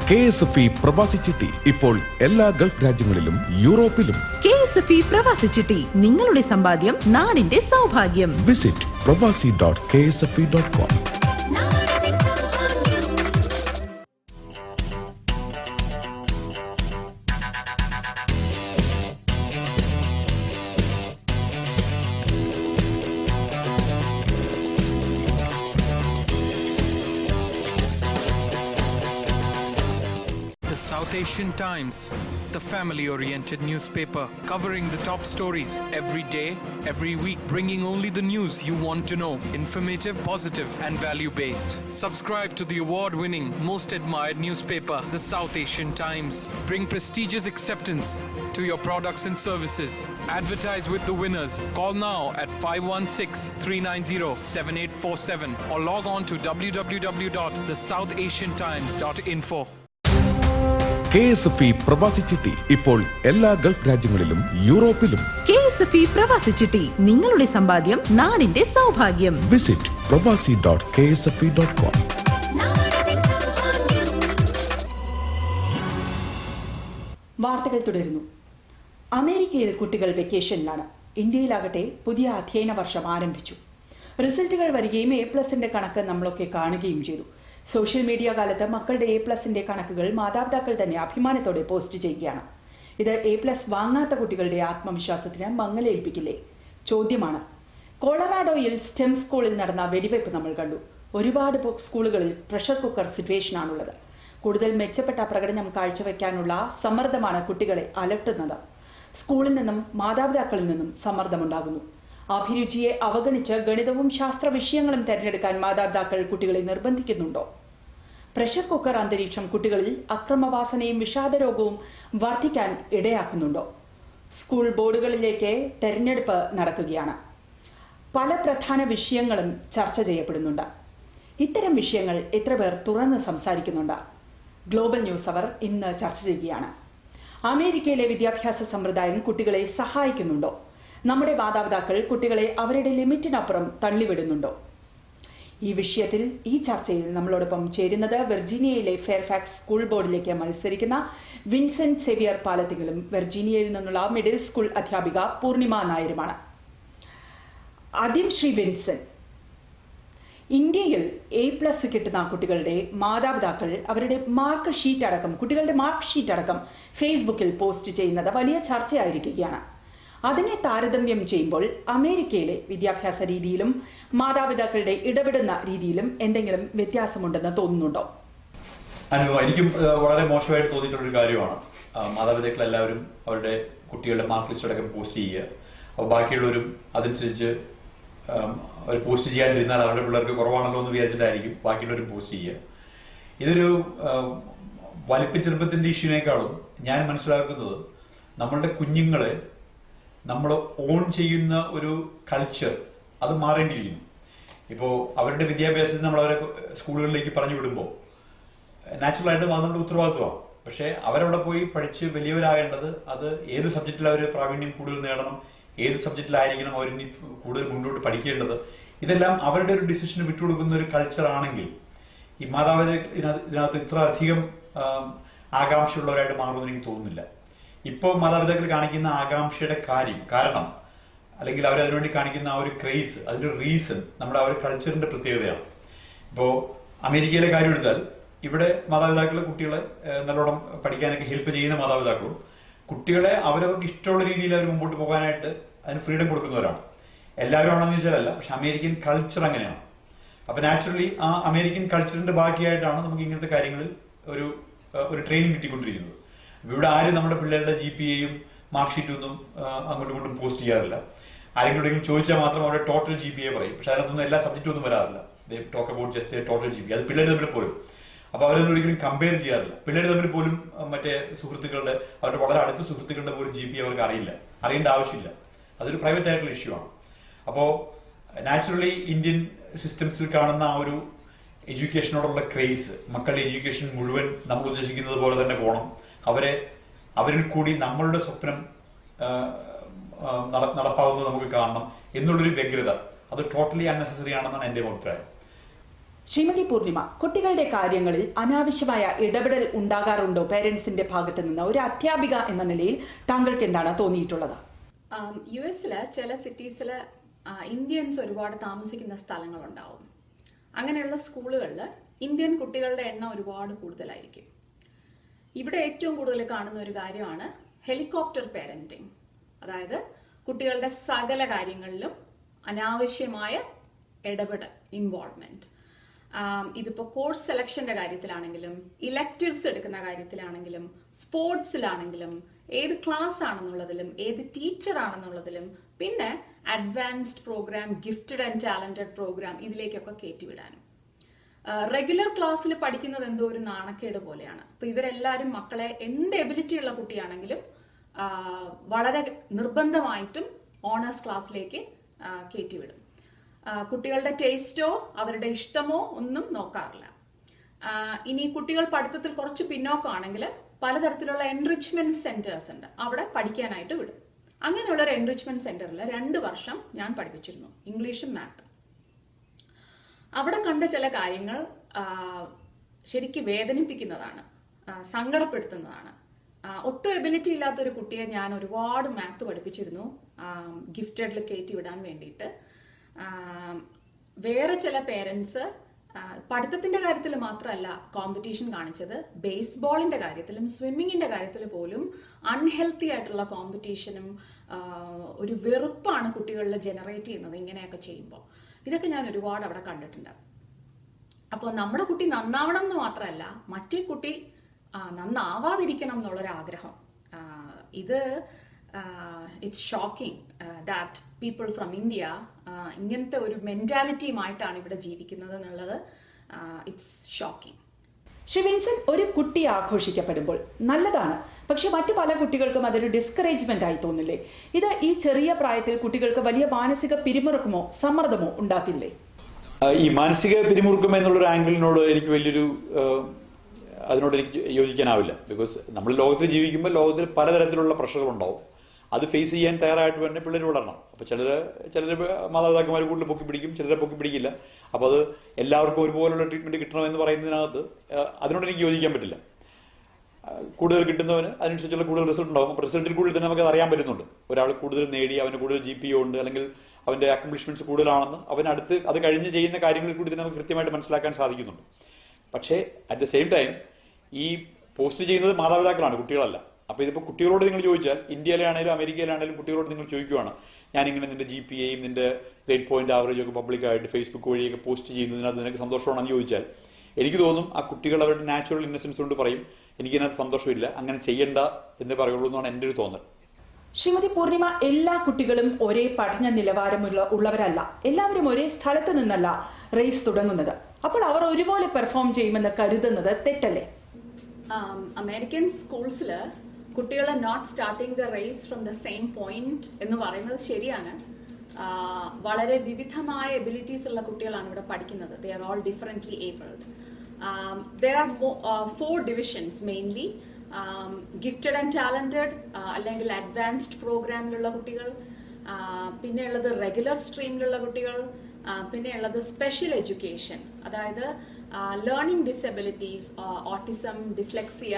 KSFE പ്രവാസി ചിട്ടി ഇപ്പോൾ എല്ലാ ഗൾഫ് രാജ്യങ്ങളിലും യൂറോപ്പിലും. KSFE പ്രവാസി ചിട്ടി, നിങ്ങളുടെ സമ്പാദ്യം നാടിന്റെ സൗഭാഗ്യം. Visit പ്രവാസി.ksfe.com. The South Asian Times, the family-oriented newspaper covering the top stories every day, every week, bringing only the news you want to know. Informative, positive, and value-based. Subscribe to the award-winning, most admired newspaper, the South Asian Times. Bring prestigious acceptance to your products and services. Advertise with the winners. Call now at 516-390-7847 or log on to www.thesouthaasiantimes.info. KSFE പ്രവാസി ചിട്ടി ഇപ്പോൾ എല്ലാ Gulf രാജ്യങ്ങളിലും യൂറോപ്പിലും. KSFE പ്രവാസി ചിട്ടി, നിങ്ങളുടെ സമ്പാദ്യം നാടിന്റെ സൗഭാഗ്യം. വിസിറ്റ് പ്രവാസി.ksfe.com. വാർത്തകൾ തുടരുന്നു. അമേരിക്കയിൽ കുട്ടികൾ വെക്കേഷനിലാണ്. ഇന്ത്യയിലാകട്ടെ പുതിയ അധ്യയന വർഷം ആരംഭിച്ചു. റിസൾട്ടുകൾ വരികയും A+ന്റെ കണക്ക് നമ്മളൊക്കെ കാണുകയും ചെയ്തു. സോഷ്യൽ മീഡിയ കാലത്ത് മക്കളുടെ A+ന്റെ കണക്കുകൾ മാതാപിതാക്കൾ തന്നെ അഭിമാനത്തോടെ പോസ്റ്റ് ചെയ്യുകയാണ്. ഇത് A+ വാങ്ങാത്ത കുട്ടികളുടെ ആത്മവിശ്വാസത്തിന് മങ്ങലേൽപ്പിക്കില്ലേ? ചോദ്യമാണ്. കൊളറാഡോയിൽ സ്റ്റെം സ്കൂളിൽ നടന്ന വെടിവയ്പ് നമ്മൾ കണ്ടു. ഒരുപാട് സ്കൂളുകളിൽ പ്രഷർ കുക്കർ സിറ്റുവേഷനാണുള്ളത്. കൂടുതൽ മെച്ചപ്പെട്ട പ്രകടനം കാഴ്ചവെക്കാനുള്ള സമ്മർദ്ദമാണ് കുട്ടികളെ അലട്ടുന്നത്. സ്കൂളിൽ നിന്നും മാതാപിതാക്കളിൽ നിന്നും സമ്മർദ്ദമുണ്ടാകുന്നു. അഭിരുചിയെ അവഗണിച്ച് ഗണിതവും ശാസ്ത്ര വിഷയങ്ങളും തിരഞ്ഞെടുക്കാൻ മാതാപിതാക്കൾ കുട്ടികളെ നിർബന്ധിക്കുന്നുണ്ടോ? പ്രഷർ കുക്കർ അന്തരീക്ഷം കുട്ടികളിൽ അക്രമവാസനയും വിഷാദരോഗവും വർദ്ധിക്കാൻ ഇടയാക്കുന്നുണ്ടോ? സ്കൂൾ ബോർഡുകളിലേക്ക് തെരഞ്ഞെടുപ്പ് നടക്കുകയാണ്. പല പ്രധാന വിഷയങ്ങളും ചർച്ച ചെയ്യപ്പെടുന്നുണ്ട്. ഇത്തരം വിഷയങ്ങൾ എത്ര പേർ തുറന്ന് സംസാരിക്കുന്നുണ്ട്? ഗ്ലോബൽ ന്യൂസ് അവർ ഇന്ന് ചർച്ച ചെയ്യുകയാണ്. അമേരിക്കയിലെ വിദ്യാഭ്യാസ സമ്പ്രദായം കുട്ടികളെ സഹായിക്കുന്നുണ്ടോ? നമ്മുടെ മാതാപിതാക്കൾ കുട്ടികളെ അവരുടെ ലിമിറ്റിനപ്പുറം തള്ളിവിടുന്നുണ്ടോ? ഈ വിഷയത്തിൽ ഈ ചർച്ചയിൽ നമ്മളോടൊപ്പം ചേരുന്നത് വെർജീനിയയിലെ ഫെയർഫാക്സ് സ്കൂൾ ബോർഡിലേക്ക് മത്സരിക്കുന്ന വിൻസെന്റ് സേവിയർ പാലത്തിങ്കലും വെർജീനിയയിൽ നിന്നുള്ള മിഡിൽ സ്കൂൾ അധ്യാപിക പൂർണിമ നായരുമാണ്. ആദ്യം ശ്രീ വിൻസെന്റ്, ഇന്ത്യയിൽ A+ കിട്ടുന്ന കുട്ടികളുടെ മാതാപിതാക്കൾ അവരുടെ കുട്ടികളുടെ മാർക്ക് ഷീറ്റ് അടക്കം ഫേസ്ബുക്കിൽ പോസ്റ്റ് ചെയ്യുന്നത് വലിയ ചർച്ചയായിരിക്കുകയാണ്. അതിനെ താരതമ്യം ചെയ്യുമ്പോൾ അമേരിക്കയിലെ വിദ്യാഭ്യാസ രീതിയിലും മാതാപിതാക്കളുടെ ഇടപെടുന്ന രീതിയിലും എന്തെങ്കിലും വ്യത്യാസമുണ്ടെന്ന് തോന്നുന്നുണ്ടോ? എനിക്കും വളരെ മോശമായിട്ട് തോന്നിയിട്ടുള്ളൊരു കാര്യമാണ്. മാതാപിതാക്കൾ എല്ലാവരും അവരുടെ കുട്ടികളുടെ മാർക്ക് ലിസ്റ്റ് അടക്കം പോസ്റ്റ് ചെയ്യുക. അപ്പോൾ ബാക്കിയുള്ളവരും അതനുസരിച്ച് അവർ പോസ്റ്റ് ചെയ്യാണ്ടിരുന്നാൽ അവരുടെ പിള്ളേർക്ക് കുറവാണല്ലോ എന്ന് വിചാരിച്ചിട്ടായിരിക്കും ബാക്കിയുള്ളവരും പോസ്റ്റ് ചെയ്യുക. ഇതൊരു വലിപ്പച്ചെറുപ്പത്തിന്റെ ഇഷ്യൂവിനേക്കാളും ഞാൻ മനസ്സിലാക്കുന്നത് നമ്മളുടെ കുഞ്ഞുങ്ങളെ നമ്മൾ ഓൺ ചെയ്യുന്ന ഒരു കൾച്ചർ അത് മാറേണ്ടിയിരിക്കുന്നു. ഇപ്പോൾ അവരുടെ വിദ്യാഭ്യാസത്തിന് നമ്മൾ അവരെ സ്കൂളുകളിലേക്ക് പറഞ്ഞു വിടുമ്പോൾ നാച്ചുറലായിട്ട് അത് നമ്മുടെ ഉത്തരവാദിത്വമാണ്. പക്ഷേ അവരവിടെ പോയി പഠിച്ച് വലിയവരാകേണ്ടത് അത് ഏത് സബ്ജക്റ്റിൽ അവർ പ്രാവീണ്യം കൂടുതൽ നേടണം, ഏത് സബ്ജക്റ്റിലായിരിക്കണം അവർ ഇനി കൂടുതൽ മുന്നോട്ട് പഠിക്കേണ്ടത്, ഇതെല്ലാം അവരുടെ ഒരു ഡിസിഷന് വിട്ടുകൊടുക്കുന്ന ഒരു കൾച്ചർ ആണെങ്കിൽ ഈ മാതാപിതാക്കൾ ഇതിനകത്ത് ഇത്ര അധികം ആകാംക്ഷയുള്ളവരായിട്ട് മാറുമെന്ന് എനിക്ക് തോന്നുന്നില്ല. ഇപ്പോൾ മാതാപിതാക്കൾ കാണിക്കുന്ന ആകാംക്ഷയുടെ കാരണം അല്ലെങ്കിൽ അവർ അതിനുവേണ്ടി കാണിക്കുന്ന ആ ഒരു ക്രേസ്, അതിന്റെ റീസൺ നമ്മുടെ ആ ഒരു കൾച്ചറിന്റെ പ്രത്യേകതയാണ്. ഇപ്പോൾ അമേരിക്കയിലെ കാര്യം എടുത്താൽ ഇവിടെ മാതാപിതാക്കൾ കുട്ടികളെ നല്ലോണം പഠിക്കാനൊക്കെ ഹെൽപ്പ് ചെയ്യുന്ന മാതാപിതാക്കളും കുട്ടികളെ അവരവർക്ക് ഇഷ്ടമുള്ള രീതിയിൽ അവർ മുമ്പോട്ട് പോകാനായിട്ട് അതിന് ഫ്രീഡം കൊടുക്കുന്നവരാണ്. എല്ലാവരും ആണെന്ന് ചോദിച്ചാലല്ല, പക്ഷെ അമേരിക്കൻ കൾച്ചർ അങ്ങനെയാണ്. അപ്പൊ നാച്ചുറലി ആ അമേരിക്കൻ കൾച്ചറിന്റെ ബാക്കിയായിട്ടാണ് നമുക്ക് ഇങ്ങനത്തെ കാര്യങ്ങളിൽ ഒരു ട്രെയിനിങ് കിട്ടിക്കൊണ്ടിരിക്കുന്നത്. ഇവിടെ ആരും നമ്മുടെ പിള്ളേരുടെ GPAയും മാർക്ക് ഷീറ്റും ഒന്നും അങ്ങോട്ടും ഇങ്ങോട്ടും പോസ്റ്റ് ചെയ്യാറില്ല. ആരെങ്കിലും ചോദിച്ചാൽ മാത്രം അവരുടെ ടോട്ടൽ GPA പറയും. പക്ഷെ അതിനകത്തൊന്നും എല്ലാ സബ്ജക്റ്റും ഒന്നും വരാറില്ല. Talk about just total GPA. അത് പിള്ളേർ തമ്മിൽ പോലും അപ്പൊ അവരൊന്നും ഒരിക്കലും കമ്പയർ ചെയ്യാറില്ല. പിള്ളേർ തമ്മിൽ പോലും മറ്റേ സുഹൃത്തുക്കളുടെ അവരുടെ വളരെ അടുത്ത സുഹൃത്തുക്കളുടെ പോലും GPA അവർക്ക് അറിയേണ്ട ആവശ്യമില്ല. അതൊരു പ്രൈവറ്റ് ആയിട്ടുള്ള ഇഷ്യൂ ആണ്. അപ്പോൾ നാച്ചുറലി ഇന്ത്യൻ സിസ്റ്റംസിൽ കാണുന്ന ആ ഒരു എഡ്യൂക്കേഷനോടുള്ള ക്രേസ്, മക്കളുടെ എഡ്യൂക്കേഷൻ മുഴുവൻ നമ്മൾ ഉദ്ദേശിക്കുന്നത് പോലെ തന്നെ പോകണം, അവരിൽ കൂടി നമ്മളുടെ സ്വപ്നം നടപ്പാവുന്നത് നമുക്ക് കാണണം എന്നുള്ളൊരു വ്യഗ്രത, അത് ടോട്ടലി അൺനെസസറി ആണെന്നാണ് എന്റെ അഭിപ്രായം. ശ്രീമതി പൂർണിമ, കുട്ടികളുടെ കാര്യങ്ങളിൽ അനാവശ്യമായ ഇടപെടൽ ഉണ്ടാകാറുണ്ടോ പേരൻസിന്റെ ഭാഗത്ത് നിന്ന്? ഒരു അധ്യാപിക എന്ന നിലയിൽ താങ്കൾക്ക് എന്താണ് തോന്നിയിട്ടുള്ളത്? US-ല് ചില സിറ്റീസില് ഇന്ത്യൻസ് ഒരുപാട് താമസിക്കുന്ന സ്ഥലങ്ങളുണ്ടാവും. അങ്ങനെയുള്ള സ്കൂളുകളിൽ ഇന്ത്യൻ കുട്ടികളുടെ എണ്ണം ഒരുപാട് കൂടുതലായിരിക്കും. ഇവിടെ ഏറ്റവും കൂടുതൽ കാണുന്ന ഒരു കാര്യമാണ് ഹെലികോപ്റ്റർ പേരന്റിങ്. അതായത് കുട്ടികളുടെ സകല കാര്യങ്ങളിലും അനാവശ്യമായ ഇടപെടൽ, ഇൻവോൾവ്മെന്റ്. ഇതിപ്പോൾ കോഴ്സ് സെലക്ഷന്റെ കാര്യത്തിലാണെങ്കിലും ഇലക്ടീവ്സ് എടുക്കുന്ന കാര്യത്തിലാണെങ്കിലും സ്പോർട്സിലാണെങ്കിലും ഏത് ക്ലാസ് ആണെന്നുള്ളതിലും ഏത് ടീച്ചർ ആണെന്നുള്ളതിലും പിന്നെ advanced program, gifted and talented program, ഇതിലേക്കൊക്കെ കയറ്റിവിടാനും. റെഗുലർ ക്ലാസ്സിൽ പഠിക്കുന്നത് എന്തോ ഒരു നാണക്കേട് പോലെയാണ്. അപ്പൊ ഇവരെല്ലാവരും മക്കളെ എന്ത് എബിലിറ്റി ഉള്ള കുട്ടിയാണെങ്കിലും വളരെ നിർബന്ധമായിട്ടും ഓണേഴ്സ് ക്ലാസ്സിലേക്ക് കയറ്റിവിടും. കുട്ടികളുടെ ടേസ്റ്റോ അവരുടെ ഇഷ്ടമോ ഒന്നും നോക്കാറില്ല. ഇനി കുട്ടികൾ പഠിത്തത്തിൽ കുറച്ച് പിന്നോക്കമാണെങ്കിൽ പലതരത്തിലുള്ള എൻറിച്ച്മെന്റ് സെന്റേഴ്സ് ഉണ്ട്, അവിടെ പഠിക്കാനായിട്ട് വിടും. അങ്ങനെയുള്ള ഒരു എൻറിച്ച്മെന്റ് സെന്ററിൽ 2 വർഷം ഞാൻ പഠിപ്പിച്ചിരുന്നു, ഇംഗ്ലീഷും മാത്തും. അവിടെ കണ്ട ചില കാര്യങ്ങൾ ശരിക്കും വേദനിപ്പിക്കുന്നതാണ്, സങ്കടപ്പെടുത്തുന്നതാണ്. ഒട്ടും എബിലിറ്റി ഇല്ലാത്തൊരു കുട്ടിയെ ഞാൻ ഒരുപാട് മാത്ത് പഠിപ്പിച്ചിരുന്നു ഗിഫ്റ്റഡിൽ കയറ്റി വിടാൻ വേണ്ടിയിട്ട്. വേറെ ചില പേരൻസ് പഠിത്തത്തിന്റെ കാര്യത്തിൽ മാത്രമല്ല കോമ്പറ്റീഷൻ കാണിച്ചത്, ബേസ്ബോളിന്റെ കാര്യത്തിലും സ്വിമ്മിങ്ങിന്റെ കാര്യത്തിൽ പോലും അൺഹെൽത്തി ആയിട്ടുള്ള കോമ്പറ്റീഷനും ഒരു വെറുപ്പാണ് കുട്ടികളിൽ ജനറേറ്റ് ചെയ്യുന്നത് ഇങ്ങനെയൊക്കെ ചെയ്യുമ്പോൾ. ഇതൊക്കെ ഞാൻ ഒരുപാട് അവിടെ കണ്ടിട്ടുണ്ട്. അപ്പോൾ നമ്മുടെ കുട്ടി നന്നാവണം എന്ന് മാത്രമല്ല, മറ്റേ കുട്ടി നന്നാവാതിരിക്കണം എന്നുള്ളൊരാഗ്രഹം. ഇത് it's shocking that people from India ഇങ്ങനത്തെ ഒരു മെന്റാലിറ്റിയുമായിട്ടാണ് ഇവിടെ ജീവിക്കുന്നത് എന്നുള്ളത്. It's shocking. ശ്രീ വിൻസെന്റ്, ഒരു കുട്ടി ആഘോഷിക്കപ്പെടുമ്പോൾ നല്ലതാണ്, പക്ഷെ മറ്റു പല കുട്ടികൾക്കും അതൊരു ഡിസ്കറേജ്മെന്റ് ആയി തോന്നില്ലേ? ഇത് ഈ ചെറിയ പ്രായത്തിൽ കുട്ടികൾക്ക് വലിയ മാനസിക പിരിമുറുക്കമോ സമ്മർദ്ദമോ ഉണ്ടാക്കില്ലേ? ഈ മാനസിക പിരിമുറുക്കം എന്നുള്ളൊരു ആംഗിളിനോട് എനിക്ക് അതിനോട് എനിക്ക് യോജിക്കാനാവില്ല. ബിക്കോസ് നമ്മൾ ലോകത്തിൽ ജീവിക്കുമ്പോൾ ലോകത്തിൽ പലതരത്തിലുള്ള പ്രഷറുകളുണ്ടാവും. അത് ഫേസ് ചെയ്യാൻ തയ്യാറായിട്ട് തന്നെ പിള്ളേർ വളരണം. അപ്പോൾ ചിലർ മാതാപിതാക്കന്മാർ കൂടുതൽ പൊക്കി പിടിക്കും, ചിലരെ പൊക്കി പിടിക്കില്ല. അപ്പോൾ അത് എല്ലാവർക്കും ഒരുപോലുള്ള ട്രീറ്റ്മെൻറ്റ് കിട്ടണമെന്ന് പറയുന്നതിനകത്ത് അതിനോട് എനിക്ക് യോജിക്കാൻ പറ്റില്ല. കൂടുതൽ കിട്ടുന്നവന് അതിനനുസരിച്ചുള്ള കൂടുതൽ റിസൾട്ട് ഉണ്ടാകും. അപ്പോൾ റിസൾട്ടിൽ കൂടുതൽ തന്നെ നമുക്ക് അറിയാൻ പറ്റുന്നുണ്ട്. ഒരാൾ കൂടുതൽ നേടി, അവന് കൂടുതൽ GPA ഉണ്ട്, അല്ലെങ്കിൽ അവൻ്റെ അക്കംപ്ലിഷ്മെൻറ്റ്സ് കൂടുതലാണെന്ന് അവനടുത്ത് അത് കഴിഞ്ഞ് ചെയ്യുന്ന കാര്യങ്ങളിൽ കൂടി തന്നെ നമുക്ക് കൃത്യമായിട്ട് മനസ്സിലാക്കാൻ സാധിക്കുന്നുണ്ട്. പക്ഷേ അറ്റ് ദ സെയിം ടൈം ഈ പോസ്റ്റ് ചെയ്യുന്നത് മാതാപിതാക്കളാണ്, കുട്ടികളല്ല. അപ്പോൾ ഇതിപ്പോൾ കുട്ടികളോട് നിങ്ങൾ ചോദിച്ചാൽ, ഇന്ത്യയിലാണെങ്കിലും അമേരിക്കയിലാണെങ്കിലും കുട്ടികളോട് നിങ്ങൾ ചോദിക്കുവാണ്, ഞാനിങ്ങനെ നിന്റെ GPAയും നിന്റെ ഗ്രേഡ് പോയിന്റ് ആവറേജും ഒക്കെ പബ്ലിക്കായിട്ട് ഫേസ്ബുക്ക് വഴിയൊക്കെ പോസ്റ്റ് ചെയ്യുന്നതിനകത്ത് നിനക്ക് സന്തോഷമാണെന്ന് ചോദിച്ചാൽ എനിക്ക് തോന്നും ആ കുട്ടികൾ അവരുടെ നാച്ചുറൽ ഇന്നസെൻസ് കൊണ്ട് പറയും എനിക്കതിനകത്ത് സന്തോഷമില്ല, അങ്ങനെ ചെയ്യണ്ട എന്ന് പറയുള്ളൂ എന്നാണ് എൻ്റെ ഒരു തോന്നൽ. ശ്രീമതി പൂർണിമ, എല്ലാ കുട്ടികളും ഒരേ പഠന നിലവാരമുള്ളവരല്ല. എല്ലാവരും ഒരേ സ്ഥലത്ത് നിന്നല്ല റേസ് തുടങ്ങുന്നത്. അപ്പോൾ അവർ ഒരുപോലെ പെർഫോം ചെയ്യുമെന്ന് കരുതുന്നത് തെറ്റല്ലേ? അമേരിക്കൻ സ്കൂൾസിൽ കുട്ടികൾ not starting the race from the same point എന്ന് പറയുന്നത് ശരിയാണ്. വളരെ വിവിധമായ എബിലിറ്റീസ് ഉള്ള കുട്ടികളാണ് ഇവിടെ പഠിക്കുന്നത്. They are all differently abled. There are 4 divisions mainly. Gifted and talented, അല്ലെങ്കിൽ അഡ്വാൻസ്ഡ് പ്രോഗ്രാമിലുള്ള കുട്ടികൾ, പിന്നെ ഉള്ളത് റെഗുലർ സ്ട്രീമിലുള്ള കുട്ടികൾ, പിന്നെ ഉള്ളത് സ്പെഷ്യൽ എഡ്യൂക്കേഷൻ, അതായത് ലേണിംഗ് ഡിസബിലിറ്റീസ്, ഓട്ടിസം, ഡിസ്ലെക്സിയ,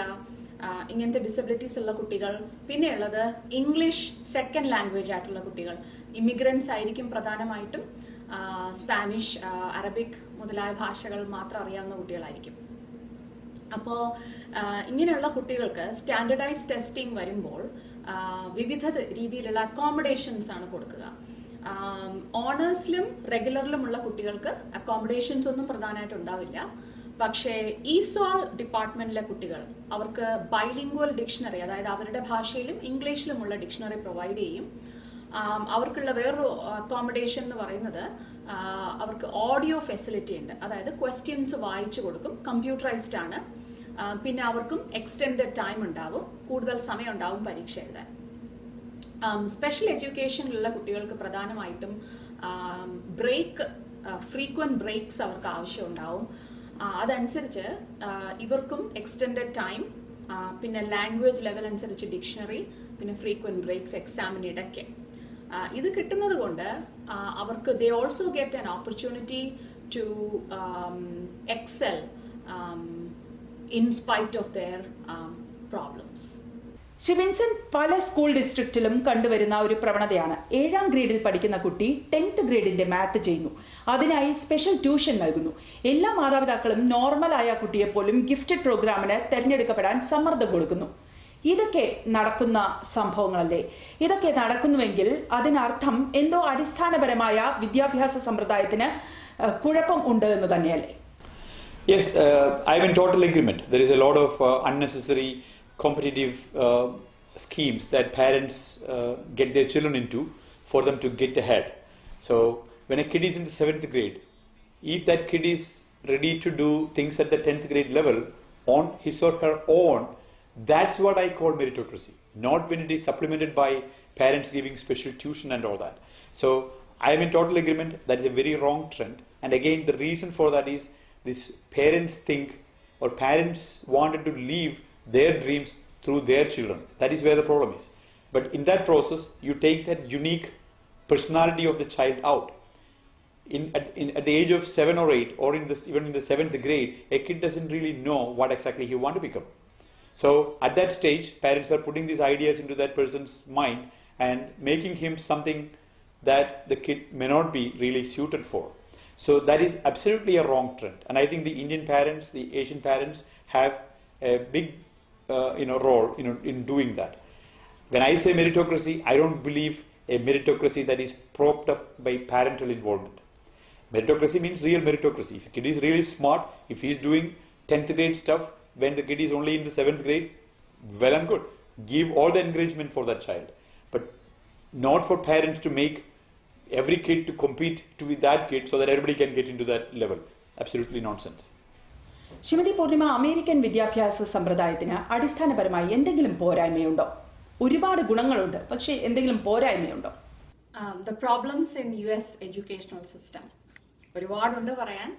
ഇങ്ങനത്തെ ഡിസബിലിറ്റീസ് ഉള്ള കുട്ടികൾ, പിന്നെ ഉള്ളത് ഇംഗ്ലീഷ് സെക്കൻഡ് ലാംഗ്വേജ് ആയിട്ടുള്ള കുട്ടികൾ. ഇമിഗ്രൻസ് ആയിരിക്കും പ്രധാനമായിട്ടും. സ്പാനിഷ്, അറബിക് മുതലായ ഭാഷകൾ മാത്രം അറിയാവുന്ന കുട്ടികളായിരിക്കും. അപ്പോൾ ഇങ്ങനെയുള്ള കുട്ടികൾക്ക് സ്റ്റാൻഡർഡൈസ് ടെസ്റ്റിംഗ് വരുമ്പോൾ വിവിധ രീതിയിലുള്ള അക്കോമഡേഷൻസ് ആണ് കൊടുക്കുക. ഓണേഴ്സിലും റെഗുലറിലുമുള്ള കുട്ടികൾക്ക് അക്കോമഡേഷൻസ് ഒന്നും പ്രധാനമായിട്ട് ഉണ്ടാവില്ല. പക്ഷേ ഈസോൾ ഡിപ്പാർട്ട്മെന്റിലെ കുട്ടികൾ, അവർക്ക് ബൈലിംഗ്വൽ ഡിക്ഷണറി, അതായത് അവരുടെ ഭാഷയിലും ഇംഗ്ലീഷിലുമുള്ള ഡിക്ഷണറി പ്രൊവൈഡ് ചെയ്യും. അവർക്കുള്ള വേറൊരു അക്കോമഡേഷൻ എന്ന് പറയുന്നത് അവർക്ക് ഓഡിയോ ഫെസിലിറ്റി ഉണ്ട്. അതായത് ക്വസ്റ്റ്യൻസ് വായിച്ചു കൊടുക്കും, കമ്പ്യൂട്ടറൈസ്ഡ് ആണ്. പിന്നെ അവർക്കും എക്സ്റ്റെൻഡഡ് ടൈം ഉണ്ടാവും, കൂടുതൽ സമയം ഉണ്ടാവും പരീക്ഷ എഴുതാൻ. സ്പെഷ്യൽ എഡ്യൂക്കേഷനിലുള്ള കുട്ടികൾക്ക് പ്രധാനമായിട്ടും ഫ്രീക്വന്റ് ബ്രേക്സ് അവർക്ക് ആവശ്യമുണ്ടാവും. അതനുസരിച്ച് ഇവർക്കും എക്സ്റ്റെൻഡഡ് ടൈം, പിന്നെ ലാംഗ്വേജ് ലെവൽ അനുസരിച്ച് ഡിക്ഷണറി, പിന്നെ ഫ്രീക്വന്റ് ബ്രേക്സ് എക്സാമിനിടയ്ക്ക്. ഇത് കിട്ടുന്നത് കൊണ്ട് അവർക്ക് they also get an opportunity to excel in spite of their problems. ശിവൻസൻ, പല സ്കൂൾ ഡിസ്ട്രിക്റ്റിലും കണ്ടുവരുന്ന ഒരു പ്രവണതയാണ് 7ാം ഗ്രേഡിൽ പഠിക്കുന്ന കുട്ടി 10th ഗ്രേഡിന്റെ മാത്ത് ചെയ്യുന്നു, അതിനായി സ്പെഷ്യൽ ട്യൂഷൻ നൽകുന്നു. എല്ലാ മാതാപിതാക്കളും നോർമലായ കുട്ടിയെപ്പോലും ഗിഫ്റ്റഡ് പ്രോഗ്രാമിന് തെരഞ്ഞെടുക്കപ്പെടാൻ സമ്മർദ്ദം കൊടുക്കുന്നു. ഇതൊക്കെ നടക്കുന്ന സംഭവങ്ങളല്ലേ? ഇതൊക്കെ നടക്കുന്നുവെങ്കിൽ അതിനർത്ഥം എന്തോ അടിസ്ഥാനപരമായ വിദ്യാഭ്യാസ സമ്പ്രദായത്തിന് കുഴപ്പം ഉണ്ട് എന്ന് തന്നെയല്ലേ? Yes, I'm in total agreement. There is a lot of unnecessary competitive schemes that parents get their children into for them to get ahead. So when a kid is in the 7th grade, if that kid is ready to do things at the 10th grade level on his or her own, that's what I call meritocracy, not when it is supplemented by parents giving special tuition and all that. So I am in total agreement. That is a very wrong trend. And again, the reason for that is this: parents think, or parents wanted to live their dreams through their children. That is where the problem is. But in that process, you take that unique personality of the child out. At the age of 7 or 8, or even in the 7th grade, a kid doesn't really know what exactly he wants to become. So at that stage, parents are putting these ideas into that person's mind and making him something that the kid may not be really suited for. So that is absolutely a wrong trend. And I think the Indian parents, the Asian parents have a big role in doing that. When I say meritocracy, I don't believe a meritocracy that is propped up by parental involvement. Meritocracy means real meritocracy. If a kid is really smart, if he is doing 10th grade stuff when the kid is only in the 7th grade, well and good. Give all the encouragement for that child. But not for parents to make every kid to compete to with that kid so that everybody can get into that level. Absolutely nonsense. Shrimati Poornima, American വിദ്യാഭ്യാസ സമ്പ്രദായത്തിന് അടിസ്ഥാനപരമായി എന്തെങ്കിലും പോരായ്മയുണ്ടോ? ഒരുപാട് ഗുണങ്ങളുണ്ട്, പക്ഷേ എന്തെങ്കിലും പോരായ്മയുണ്ടോ? The problems in US educational system ഒരുപാടുണ്ട് പറയാൻ.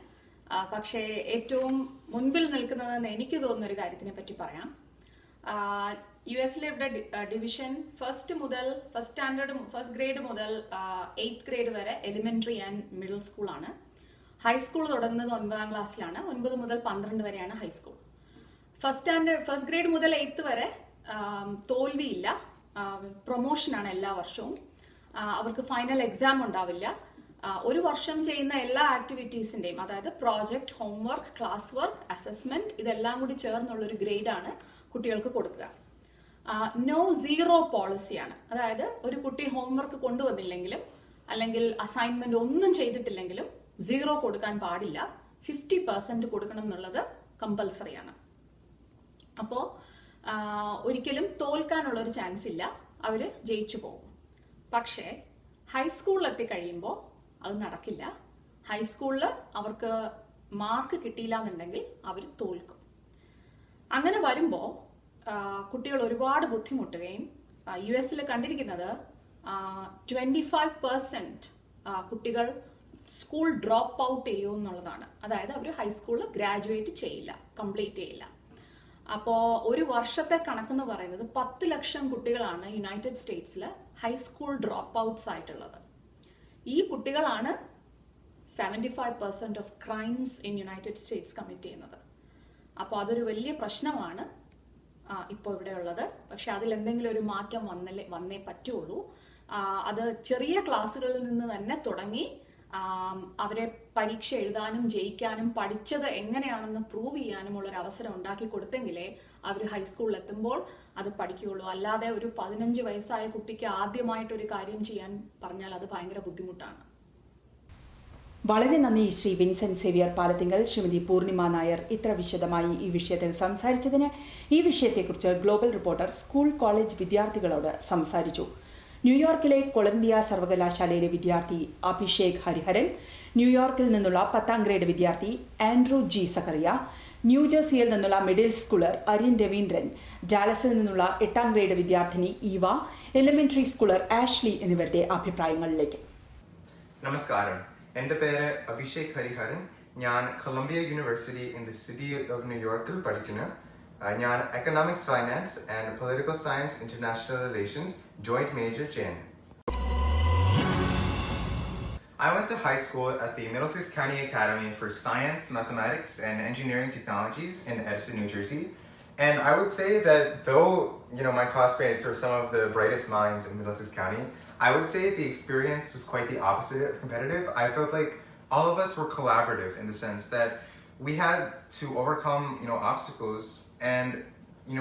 പക്ഷേ ഏറ്റവും മുൻപിൽ നിൽക്കുന്നതെന്ന് എനിക്ക് തോന്നുന്ന ഒരു കാര്യത്തിനെ പറ്റി പറയാം. US-ലെ ഡിവിഷൻ ഫസ്റ്റ് ഗ്രേഡ് മുതൽ 8th ഗ്രേഡ് വരെ എലിമെന്ററി ആൻഡ് മിഡിൽ സ്കൂളാണ്. ഹൈസ്കൂൾ തുടങ്ങുന്നത് 9ാം ക്ലാസ്സിലാണ്. 9 മുതൽ 12 വരെയാണ് ഹൈസ്കൂൾ. ഫസ്റ്റ് ഗ്രേഡ് മുതൽ 8th വരെ തോൽവിയില്ല, പ്രൊമോഷനാണ് എല്ലാ വർഷവും. അവർക്ക് ഫൈനൽ എക്സാം ഉണ്ടാവില്ല. ഒരു വർഷം ചെയ്യുന്ന എല്ലാ ആക്ടിവിറ്റീസിന്റെയും, അതായത് project, homework, class work, assessment, ഇതെല്ലാം കൂടി ചേർന്നുള്ളൊരു ഗ്രേഡാണ് കുട്ടികൾക്ക് കൊടുക്കുക. നോ സീറോ പോളിസിയാണ്. അതായത് ഒരു കുട്ടി ഹോംവർക്ക് കൊണ്ടുവന്നില്ലെങ്കിലും അല്ലെങ്കിൽ അസൈൻമെന്റ് ഒന്നും ചെയ്തിട്ടില്ലെങ്കിലും 0 കൊടുക്കാൻ പാടില്ല. 50% കൊടുക്കണം എന്നുള്ളത് കമ്പൽസറിയാണ്. അപ്പോൾ ഒരിക്കലും തോൽക്കാനുള്ള ഒരു ചാൻസ് ഇല്ല, അവര് ജയിച്ചു പോകും. പക്ഷേ ഹൈസ്കൂളിൽ എത്തിക്കഴിയുമ്പോൾ അത് നടക്കില്ല. ഹൈസ്കൂളിൽ അവർക്ക് മാർക്ക് കിട്ടിയില്ല എന്നുണ്ടെങ്കിൽ അവർ തോൽക്കും. അങ്ങനെ വരുമ്പോൾ കുട്ടികൾ ഒരുപാട് ബുദ്ധിമുട്ടുകയും US-ൽ കണ്ടിരിക്കുന്നത് 25% കുട്ടികൾ സ്കൂൾ ഡ്രോപ്പ് ഔട്ട് ചെയ്യും എന്നുള്ളതാണ്. അതായത് അവർ ഹൈസ്കൂളിൽ ഗ്രാജുവേറ്റ് ചെയ്യില്ല, കംപ്ലീറ്റ് ചെയ്യില്ല. അപ്പോൾ ഒരു വർഷത്തെ കണക്കെന്ന് പറയുന്നത് 10 ലക്ഷം കുട്ടികളാണ് യുണൈറ്റഡ് സ്റ്റേറ്റ്സിൽ ഹൈസ്കൂൾ ഡ്രോപ്പ് ഔട്ട്സ് ആയിട്ടുള്ളത്. ഈ കുട്ടികളാണ് 75% of crimes in United States commit ചെയ്യുന്നത്. അപ്പോൾ അതൊരു വലിയ പ്രശ്നമാണ് ഇപ്പോൾ ഇവിടെ ഉള്ളത്. പക്ഷെ അതിൽ എന്തെങ്കിലും ഒരു മാറ്റം വന്നേ പറ്റുള്ളൂ. അത് ചെറിയ ക്ലാസ്സുകളിൽ നിന്ന് തന്നെ തുടങ്ങി അവരെ പരീക്ഷ എഴുതാനും ജയിക്കാനും പഠിച്ചത് എങ്ങനെയാണെന്ന് പ്രൂവ് ചെയ്യാനുമുള്ള ഒരു അവസരം ഉണ്ടാക്കി കൊടുത്തെങ്കിലേ അവർ ഹൈസ്കൂളിൽ എത്തുമ്പോൾ അത് പഠിക്കുകയുള്ളൂ. അല്ലാതെ ഒരു 15 വയസ്സായ കുട്ടിക്ക് ആദ്യമായിട്ടൊരു കാര്യം ചെയ്യാൻ പറഞ്ഞാൽ അത് ഭയങ്കര ബുദ്ധിമുട്ടാണ്. വളരെ നന്ദി ശ്രീ വിൻസെന്റ് സേവിയർ പാലത്തിങ്കൽ, ശ്രീമതി പൂർണിമ നായർ ഇത്ര വിശദമായി ഈ വിഷയത്തിൽ സംസാരിച്ചതിന്. ഈ വിഷയത്തെക്കുറിച്ച് ഗ്ലോബൽ റിപ്പോർട്ടർ സ്കൂൾ കോളേജ് വിദ്യാർത്ഥികളോട് സംസാരിച്ചു. ന്യൂയോർക്കിലെ കൊളംബിയ സർവകലാശാലയിലെ വിദ്യാർത്ഥി അഭിഷേക് ഹരിഹരൻ, ന്യൂയോർക്കിൽ നിന്നുള്ള 10ാം ഗ്രേഡ് വിദ്യാർത്ഥി ആൻഡ്രൂ ജി സക്കറിയ, ന്യൂജേഴ്സിയിൽ നിന്നുള്ള മിഡിൽ സ്കൂളർ അരിൻ രവീന്ദ്രൻ, ഡാലസിൽ നിന്നുള്ള 8ാം ഗ്രേഡ് വിദ്യാർത്ഥിനി ഈവ, എലിമെന്ററി സ്കൂളർ ആഷ്ലി എന്നിവരുടെ അഭിപ്രായങ്ങളിലേക്ക്. നമസ്കാരം, എൻ്റെ പേര് അഭിഷേക് ഹരിഹരൻ. ഞാൻ Columbia University in the city of ന്യൂയോർക്കിൽ പഠിക്കുന്നു. ഞാൻ economics, finance and political science, international relations joint major ചെയ്യുന്നു. I went to high school at the Middlesex County Academy for Science, Mathematics, and Engineering Technologies in Edison, New Jersey. And I would say that though, my classmates are some of the brightest minds in Middlesex County, I would say the experience was quite the opposite of competitive. I felt like all of us were collaborative in the sense that we had to overcome, obstacles, and,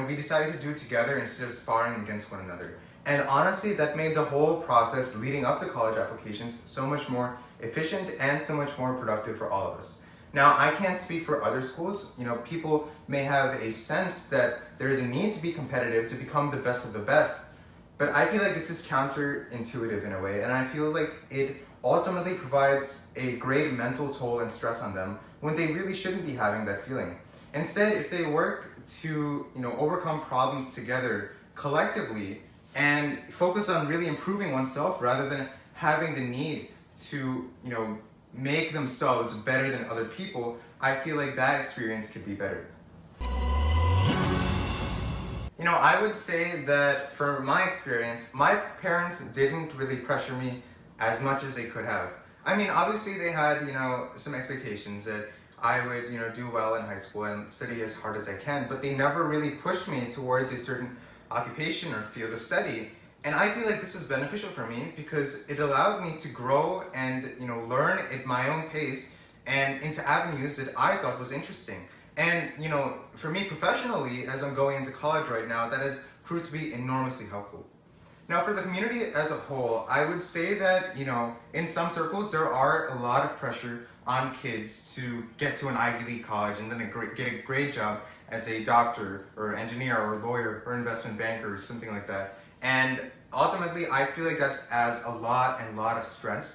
we decided to do it together instead of sparring against one another. And honestly, that made the whole process leading up to college applications so much more efficient and so much more productive for all of us. Now, I can't speak for other schools. People may have a sense that there is a need to be competitive to become the best of the best. But I feel like this is counterintuitive in a way, and I feel like it ultimately provides a great mental toll and stress on them when they really shouldn't be having that feeling. Instead, if they work to, overcome problems together collectively and focus on really improving oneself rather than having the need to, make themselves better than other people, I feel like that experience could be better. I would say that for my experience, my parents didn't really pressure me as much as they could have. I mean, obviously they had, some expectations that I would, do well in high school and study as hard as I can, but they never really pushed me towards a certain occupation or field of study. And I feel like this was beneficial for me because it allowed me to grow and, learn at my own pace and into avenues that I thought was interesting. And, for me professionally, as I'm going into college right now, that has proved to be enormously helpful. Now, for the community as a whole, I would say that, in some circles, there are a lot of pressure on kids to get to an Ivy League college and then get a great job as a doctor or engineer or lawyer or investment banker or something like that. And ultimately, I feel like that adds a lot of stress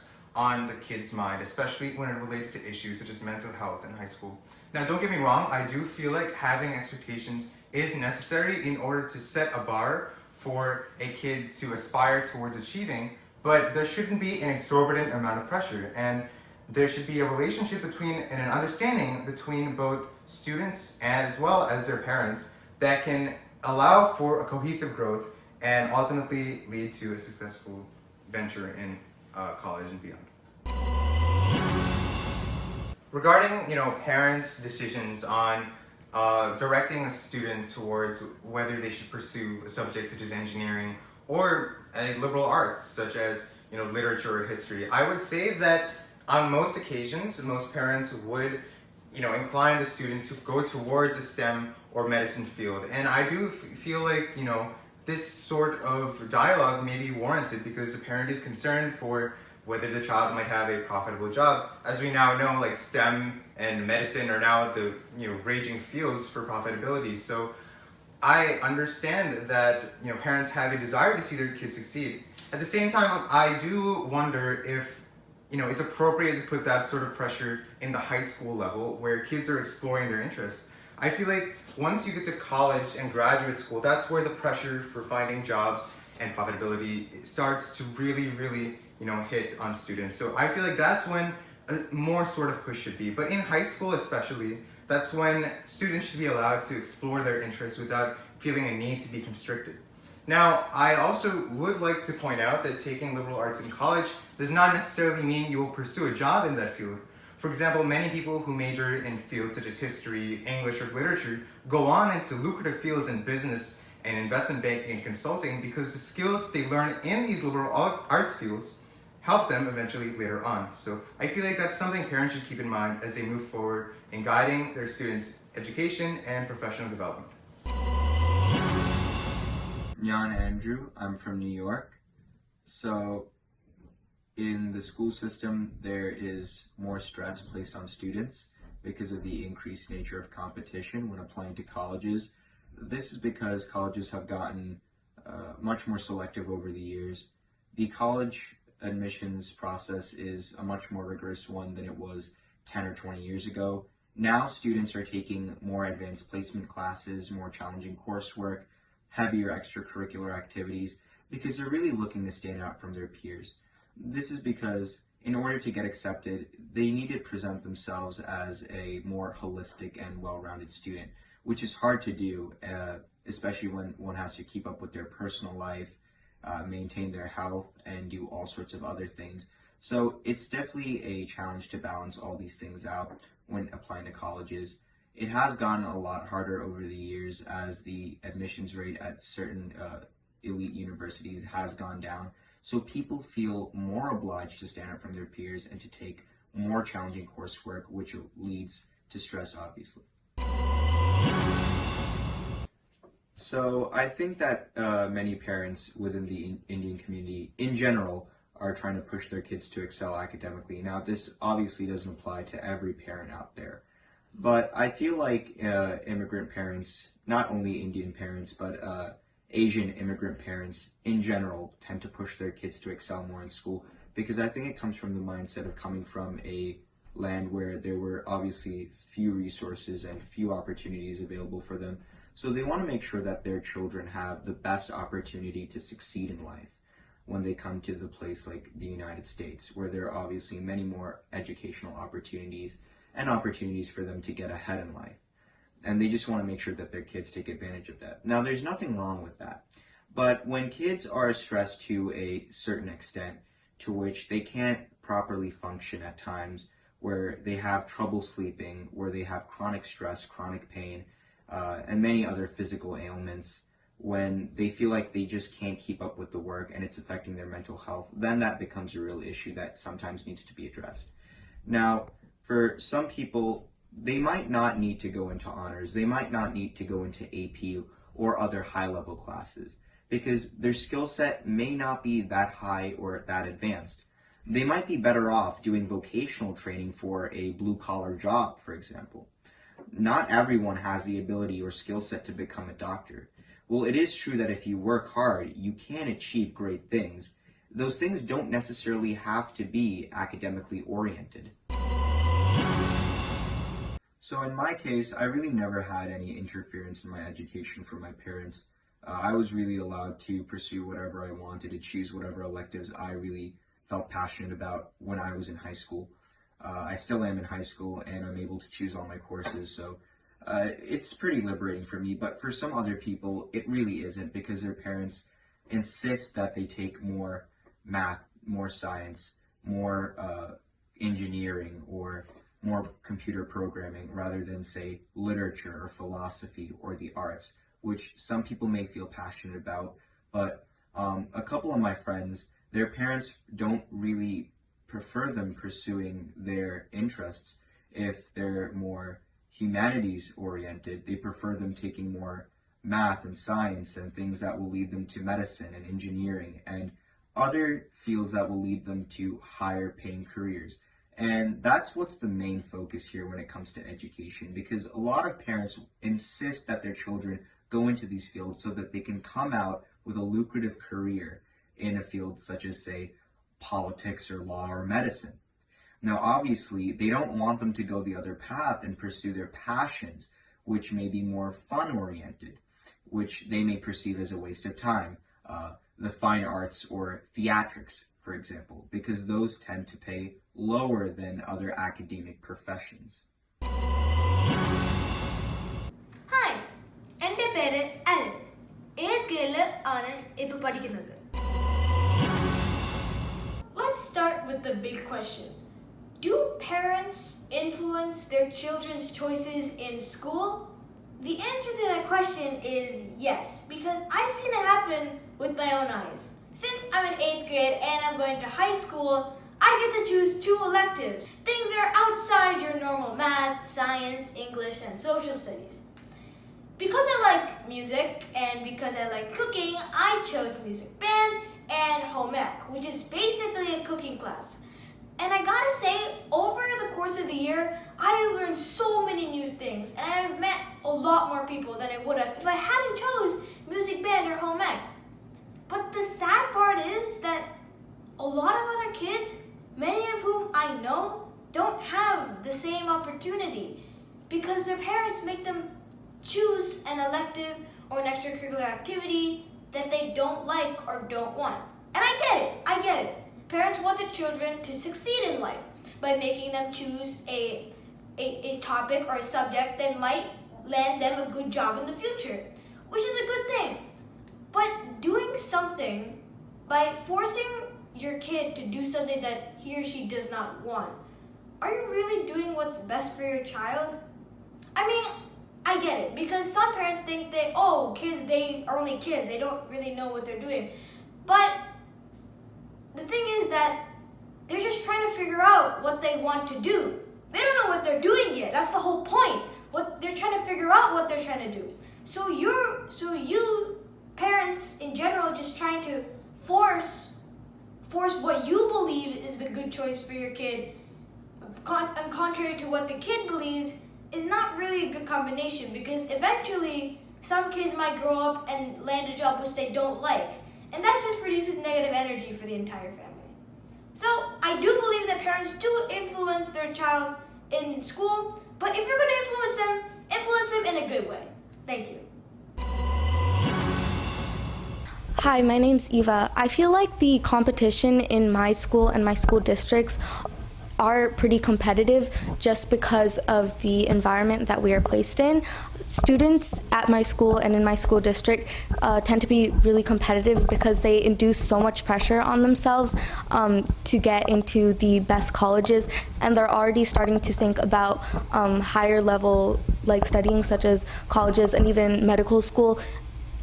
on the kid's mind, especially when it relates to issues such as mental health in high school. Now, don't get me wrong, I do feel like having expectations is necessary in order to set a bar for a kid to aspire towards achieving, but there shouldn't be an exorbitant amount of pressure, and there should be a relationship and an understanding between both students as well as their parents that can allow for a cohesive growth and ultimately lead to a successful venture in college and beyond. Regarding, parents' decisions on directing a student towards whether they should pursue a subject such as engineering or a liberal arts such as, literature or history, I would say that on most occasions, most parents would, incline the student to go towards a STEM or medicine field. And I do feel like, this sort of dialogue may be warranted because the parent is concerned for whether the child might have a profitable job. As we now know, like STEM and medicine are now the raging fields for profitability. So I understand that parents have a desire to see their kids succeed. At the same time, I do wonder if it's appropriate to put that sort of pressure in the high school level where kids are exploring their interests. I feel like once you get to college and graduate school, that's where the pressure for finding jobs and profitability starts to really, really, hit on students. So I feel like that's when a more sort of push should be. But in high school especially, that's when students should be allowed to explore their interests without feeling a need to be constricted. Now, I also would like to point out that taking liberal arts in college does not necessarily mean you will pursue a job in that field. For example, many people who major in fields such as history, English, or literature go on into lucrative fields in business and investment banking and consulting because the skills they learn in these liberal arts fields help them eventually later on. So I feel like that's something parents should keep in mind as they move forward in guiding their students' education and professional development. Jan Andrew, I'm from New York. So in the school system, there is more stress placed on students because of the increased nature of competition when applying to colleges. This is because colleges have gotten much more selective over the years. The college admissions process is a much more rigorous one than it was 10 or 20 years ago. Now students are taking more advanced placement classes, more challenging coursework, heavier extracurricular activities, because they're really looking to stand out from their peers. This is because in order to get accepted, they need to present themselves as a more holistic and well-rounded student, which is hard to do, especially when one has to keep up with their personal life, maintain their health, and do all sorts of other things. So it's definitely a challenge to balance all these things out when applying to colleges. It has gotten a lot harder over the years as the admissions rate at certain elite universities has gone down. So people feel more obliged to stand out from their peers and to take more challenging coursework, which leads to stress, obviously. So I think that many parents within the Indian community in general are trying to push their kids to excel academically. Now, this obviously doesn't apply to every parent out there, but I feel like immigrant parents, not only Indian parents, but Asian immigrant parents in general tend to push their kids to excel more in school, because I think it comes from the mindset of coming from a land where there were obviously few resources and few opportunities available for them. So they want to make sure that their children have the best opportunity to succeed in life when they come to the place like the United States, where there are obviously many more educational opportunities and opportunities for them to get ahead in life. And they just want to make sure that their kids take advantage of that. Now, there's nothing wrong with that. But when kids are stressed to a certain extent to which they can't properly function at times, where they have trouble sleeping, where they have chronic stress, chronic pain, and many other physical ailments, when they feel like they just can't keep up with the work and it's affecting their mental health, then that becomes a real issue that sometimes needs to be addressed. Now, for some people, they might not need to go into honors, they might not need to go into AP or other high-level classes, because their skill set may not be that high or that advanced. They might be better off doing vocational training for a blue-collar job, for example. Not everyone has the ability or skill set to become a doctor. Well, it is true that if you work hard, you can achieve great things. Those things don't necessarily have to be academically oriented. So in my case, I really never had any interference in my education from my parents. I was really allowed to pursue whatever I wanted, to choose whatever electives I really felt passionate about when I was in high school. I still am in high school, and I'm able to choose all my courses, so it's pretty liberating for me, but for some other people, it really isn't, because their parents insist that they take more math, more science, more engineering, or more computer programming, rather than, say, literature or philosophy or the arts, which some people may feel passionate about. But a couple of my friends, their parents don't really prefer them pursuing their interests. If they're more humanities oriented, they prefer them taking more math and science and things that will lead them to medicine and engineering and other fields that will lead them to higher paying careers. And that's what's the main focus here when it comes to education, because a lot of parents insist that their children go into these fields so that they can come out with a lucrative career in a field such as, say, politics or law or medicine. Now, obviously, they don't want them to go the other path and pursue their passions, which may be more fun-oriented, which they may perceive as a waste of time, the fine arts or theatrics, for example, because those tend to pay lower than other academic professions. Hi, എൻ്റെ പേര് Allen. ഏത് ഗ്രേഡിൽ ആണ് ഇപ്പോൾ പഠിക്കുന്നത്? Let's start with the big question. Do parents influence their children's choices in school? The answer to that question is yes, because I've seen it happen with my own eyes. Since I'm in 8th grade and I'm going to high school, I get to choose 2 electives, things that are outside your normal math, science, English, and social studies. Because I like music and because I like cooking, I chose music band and home ec, which is basically a cooking class. And I gotta say, over the course of the year, I learned so many new things, and I've met a lot more people than I would have if I hadn't chose music band or home ec. But the sad part is that a lot of other kids, many of whom I know, don't have the same opportunity because their parents make them choose an elective or an extracurricular activity that they don't like or don't want. And I get it. Parents want their children to succeed in life by making them choose a topic or a subject that might land them a good job in the future, which is a good thing. But doing something by forcing your kid to do something that he or she does not want, are you really doing what's best for your child? I mean, I get it, because some parents think that, kids, they are only kids, they don't really know what they're doing. But the thing is that they're just trying to figure out what they want to do. They don't know what they're doing yet. That's the whole point. They're trying to figure out what they're trying to do. So you parents in general just trying to force what you believe is the good choice for your kid, and contrary to what the kid believes, is not really a good combination, because eventually some kids might grow up and land a job which they don't like. And that just produces negative energy for the entire family. So I do believe that parents do influence their child in school, but if you're going to influence them in a good way. Thank you. Hi, my name's Eva. I feel like the competition in my school and my school districts are pretty competitive just because of the environment that we are placed in. Students at my school and in my school district tend to be really competitive because they induce so much pressure on themselves to get into the best colleges, and they're already starting to think about higher level like studying, such as colleges and even medical school,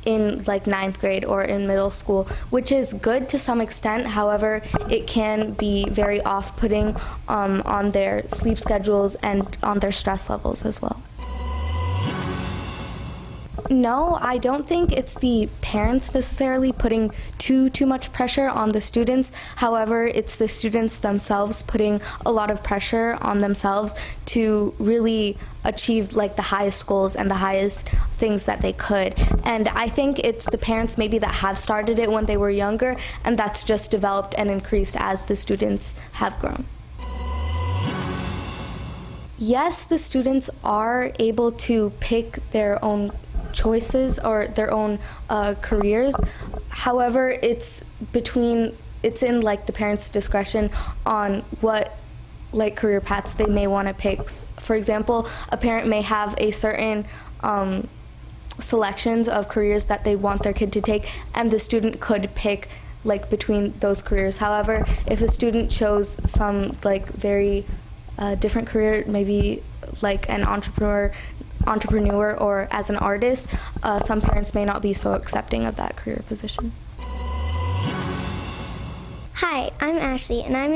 in like 9th grade or in middle school, which is good to some extent. However, it can be very off-putting on their sleep schedules and on their stress levels as well. No, I don't think it's the parents necessarily putting too much pressure on the students. However, it's the students themselves putting a lot of pressure on themselves to really achieve like the highest goals and the highest things that they could. And I think it's the parents maybe that have started it when they were younger, and that's just developed and increased as the students have grown. Yes, the students are able to pick their own choices or their own careers. However, it's in like the parents' discretion on what like career paths they may want to pick. For example, a parent may have a certain selections of careers that they want their kid to take, and the student could pick like between those careers. However, if a student chose some like very different career, maybe like an entrepreneur or as an artist, some parents may not be so accepting of that career position. Hi, I'm Ashley, and I'm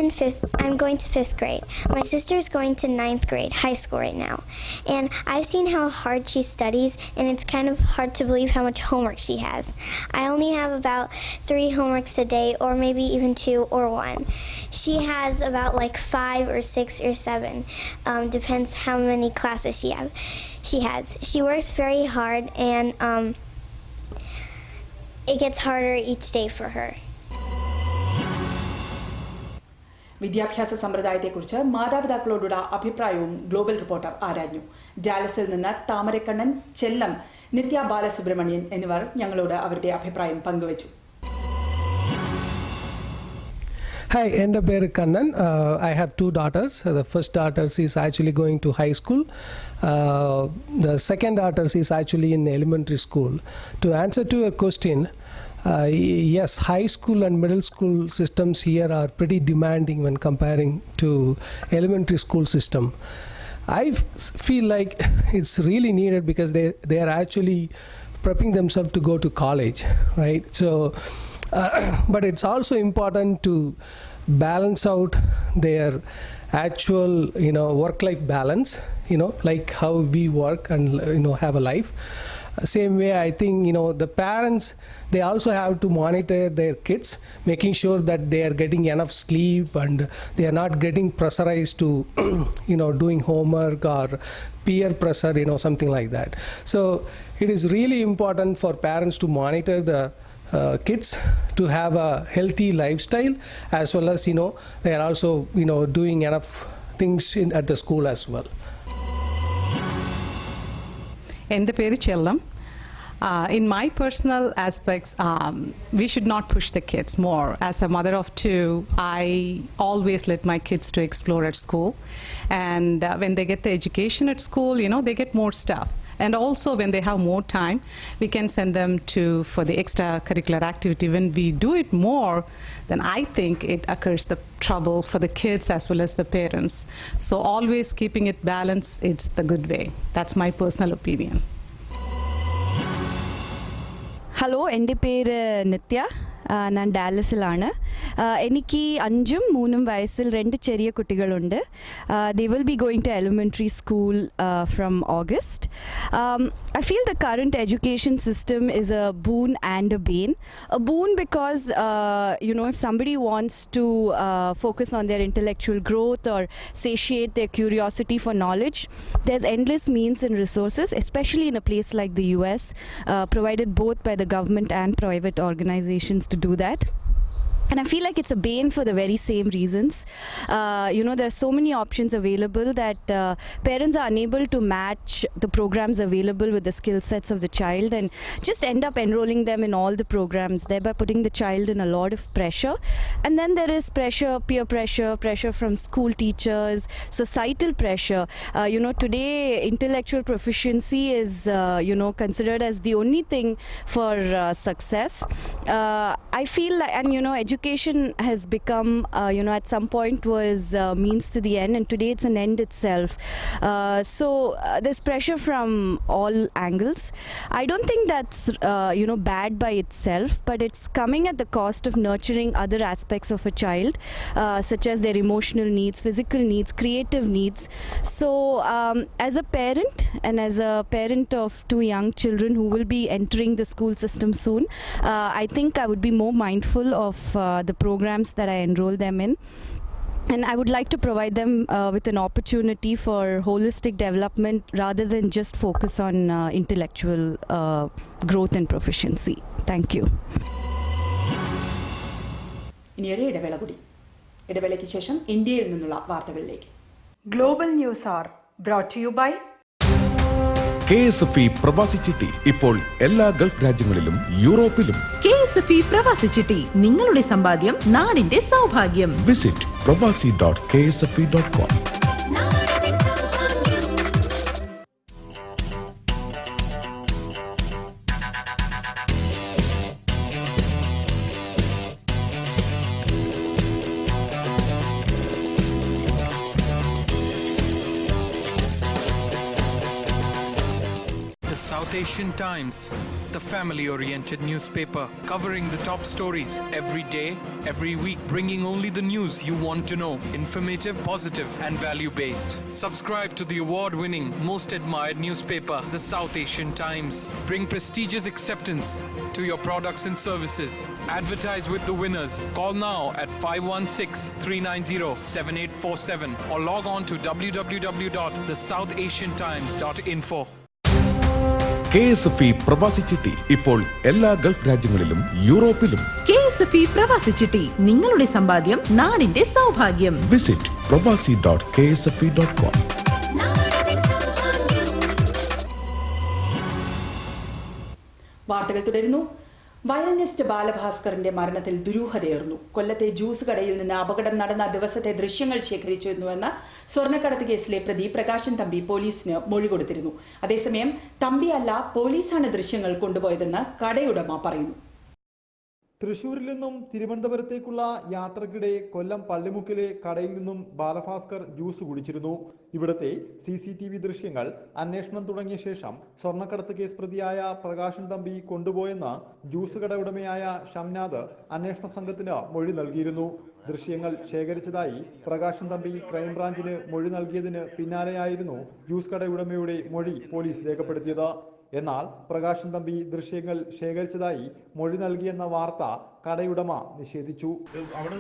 going to 5th grade. My sister's going to 9th grade, high school right now. And I've seen how hard she studies, and it's kind of hard to believe how much homework she has. I only have about 3 homeworks a day, or maybe even 2 or 1. She has about like 5 or 6 or 7, depends how many classes she has. She works very hard, and it gets harder each day for her. വിദ്യാഭ്യാസ സമ്പ്രദായത്തെക്കുറിച്ച് മാതാപിതാക്കളോടുള്ള അഭിപ്രായവും global reporter ആരാഞ്ഞു. ഡാലസിൽ നിന്ന് താമരക്കണ്ണൻ, ചെല്ലം, നിത്യ ബാലസുബ്രഹ്മണ്യൻ എന്നിവർ ഞങ്ങളോട് അവരുടെ അഭിപ്രായം പങ്കുവച്ചു. Hi, എൻ്റെ പേര് Kannan. I have 2 daughters. The first daughter is actually going to high school. The second daughter is actually in elementary school. To answer to your question, yes, high school and middle school systems here are pretty demanding when comparing to elementary school system. I feel like it's really needed because they are actually prepping themselves to go to college, right? So, but it's also important to balance out their actual, work-life balance, like how we work and, have a life. Same way, I think, the parents, they also have to monitor their kids, making sure that they are getting enough sleep and they are not getting pressurized to, doing homework or peer pressure, something like that. So it is really important for parents to monitor the kids to have a healthy lifestyle, as well as, they are also, doing enough things at the school as well. എൻ്റെ പേര് ചെല്ലം. In my personal aspects, we should not push the kids more. As a mother of 2, I always let my kids to explore at school. And when they get the education at school, they get more stuff. And also when they have more time, we can send them for the extracurricular activity. When we do it more, then I think it occurs the trouble for the kids as well as the parents. So always keeping it balanced, it's the good way. That's my personal opinion. Hello, എൻ്റെ പേര് നിത്യ. ഞാൻ ഡാലസിലാണ്. എനിക്ക് 5ഉം 3ഉം വയസ്സിൽ 2 ചെറിയ കുട്ടികളുണ്ട്. They will be going to elementary school from August. I feel the current education system is a boon and a bane. A boon because, if somebody wants to focus on their intellectual growth or satiate their curiosity for knowledge, there's endless means and resources, especially in a place like the US, provided both by the government and private organizations to do that. And I feel like it's a bane for the very same reasons. There are so many options available that parents are unable to match the programs available with the skill sets of the child and just end up enrolling them in all the programs, thereby putting the child in a lot of pressure. And then there is pressure, peer pressure, pressure from school teachers, societal pressure. Today intellectual proficiency is, considered as the only thing for success. I feel like, and education has become, at some point was means to the end, and today it's an end itself. So there's pressure from all angles. I don't think that's, bad by itself, but it's coming at the cost of nurturing other aspects of a child, such as their emotional needs, physical needs, creative needs. So as a parent, and as a parent of 2 young children who will be entering the school system soon, I think I would be more mindful of the programs that I enroll them in. And I would like to provide them with an opportunity for holistic development rather than just focus on intellectual growth and proficiency. Thank you. ഇനിയൊരു ഇടവേള കൂടി. ഇടവേളയ്ക്ക് ശേഷം ഇന്ത്യയിൽ നിന്നുള്ള വാർത്തകളിലേക്ക്. Global news are brought to you by KSFE പ്രവാസി ചിട്ടി ഇപ്പോൾ എല്ലാ ഗൾഫ് രാജ്യങ്ങളിലും യൂറോപ്പിലും. KSFE പ്രവാസി ചിട്ടി, നിങ്ങളുടെ സമ്പാദ്യം നാടിന്റെ സൗഭാഗ്യം. Visit pravasi.ksfe.com. The South Asian Times, the family-oriented newspaper covering the top stories every day, every week, bringing only the news you want to know. Informative, positive, and value-based. Subscribe to the award-winning, most admired newspaper, the South Asian Times. Bring prestigious acceptance to your products and services. Advertise with the winners. Call now at 516-390-7847 or log on to www.thesouthaasiantimes.info. KSFE പ്രവാസി ചിട്ടി ഇപ്പോൾ എല്ലാ Gulf രാജ്യങ്ങളിലും യൂറോപ്പിലും. KSFE പ്രവാസി ചിട്ടി നിങ്ങളുടെ സമ്പാദ്യം നാടിന്റെ സൗഭാഗ്യം. Visit pravasi.ksfe.com. വാർത്തകൾ തുടരുന്നു. വയലിനിസ്റ്റ് ബാലഭാസ്കറിന്റെ മരണത്തിൽ ദുരൂഹതയേറുന്നു. കൊല്ലത്തെ ജ്യൂസ് കടയിൽ നിന്ന് അപകടം നടന്ന ദിവസത്തെ ദൃശ്യങ്ങൾ ശേഖരിച്ചിരുന്നുവെന്ന് സ്വർണ്ണക്കടത്ത് കേസിലെ പ്രതി പ്രകാശൻ തമ്പി പോലീസിന് മൊഴി കൊടുത്തിരുന്നു. അതേസമയം തമ്പിയല്ല, പോലീസാണ് ദൃശ്യങ്ങൾ കൊണ്ടുപോയതെന്ന് കടയുടമ പറയുന്നു. തൃശൂരിൽ നിന്നും തിരുവനന്തപുരത്തേക്കുള്ള യാത്രക്കിടെ കൊല്ലം പള്ളിമുക്കിലെ കടയിൽ നിന്നും ബാലഭാസ്കർ ജ്യൂസ് കുടിച്ചിരുന്നു. ഇവിടുത്തെ CCTV ദൃശ്യങ്ങൾ അന്വേഷണം തുടങ്ങിയ ശേഷം സ്വർണ്ണക്കടത്ത് കേസ് പ്രതിയായ പ്രകാശൻ തമ്പി കൊണ്ടുപോയെന്ന് ജ്യൂസ് കട ഉടമയായ ഷംനാദ് അന്വേഷണ സംഘത്തിന് മൊഴി നൽകിയിരുന്നു. ദൃശ്യങ്ങൾ ശേഖരിച്ചതായി പ്രകാശൻ തമ്പി ക്രൈംബ്രാഞ്ചിന് മൊഴി നൽകിയതിന് പിന്നാലെയായിരുന്നു ജ്യൂസ് കട ഉടമയുടെ മൊഴി പോലീസ് രേഖപ്പെടുത്തിയത്. എന്നാൽ പ്രകാശൻ തമ്പി ദൃശ്യങ്ങൾ ശേഖരിച്ചതായി മൊഴി നൽകിയെന്ന വാർത്ത കടയുടമ നിഷേധിച്ചു.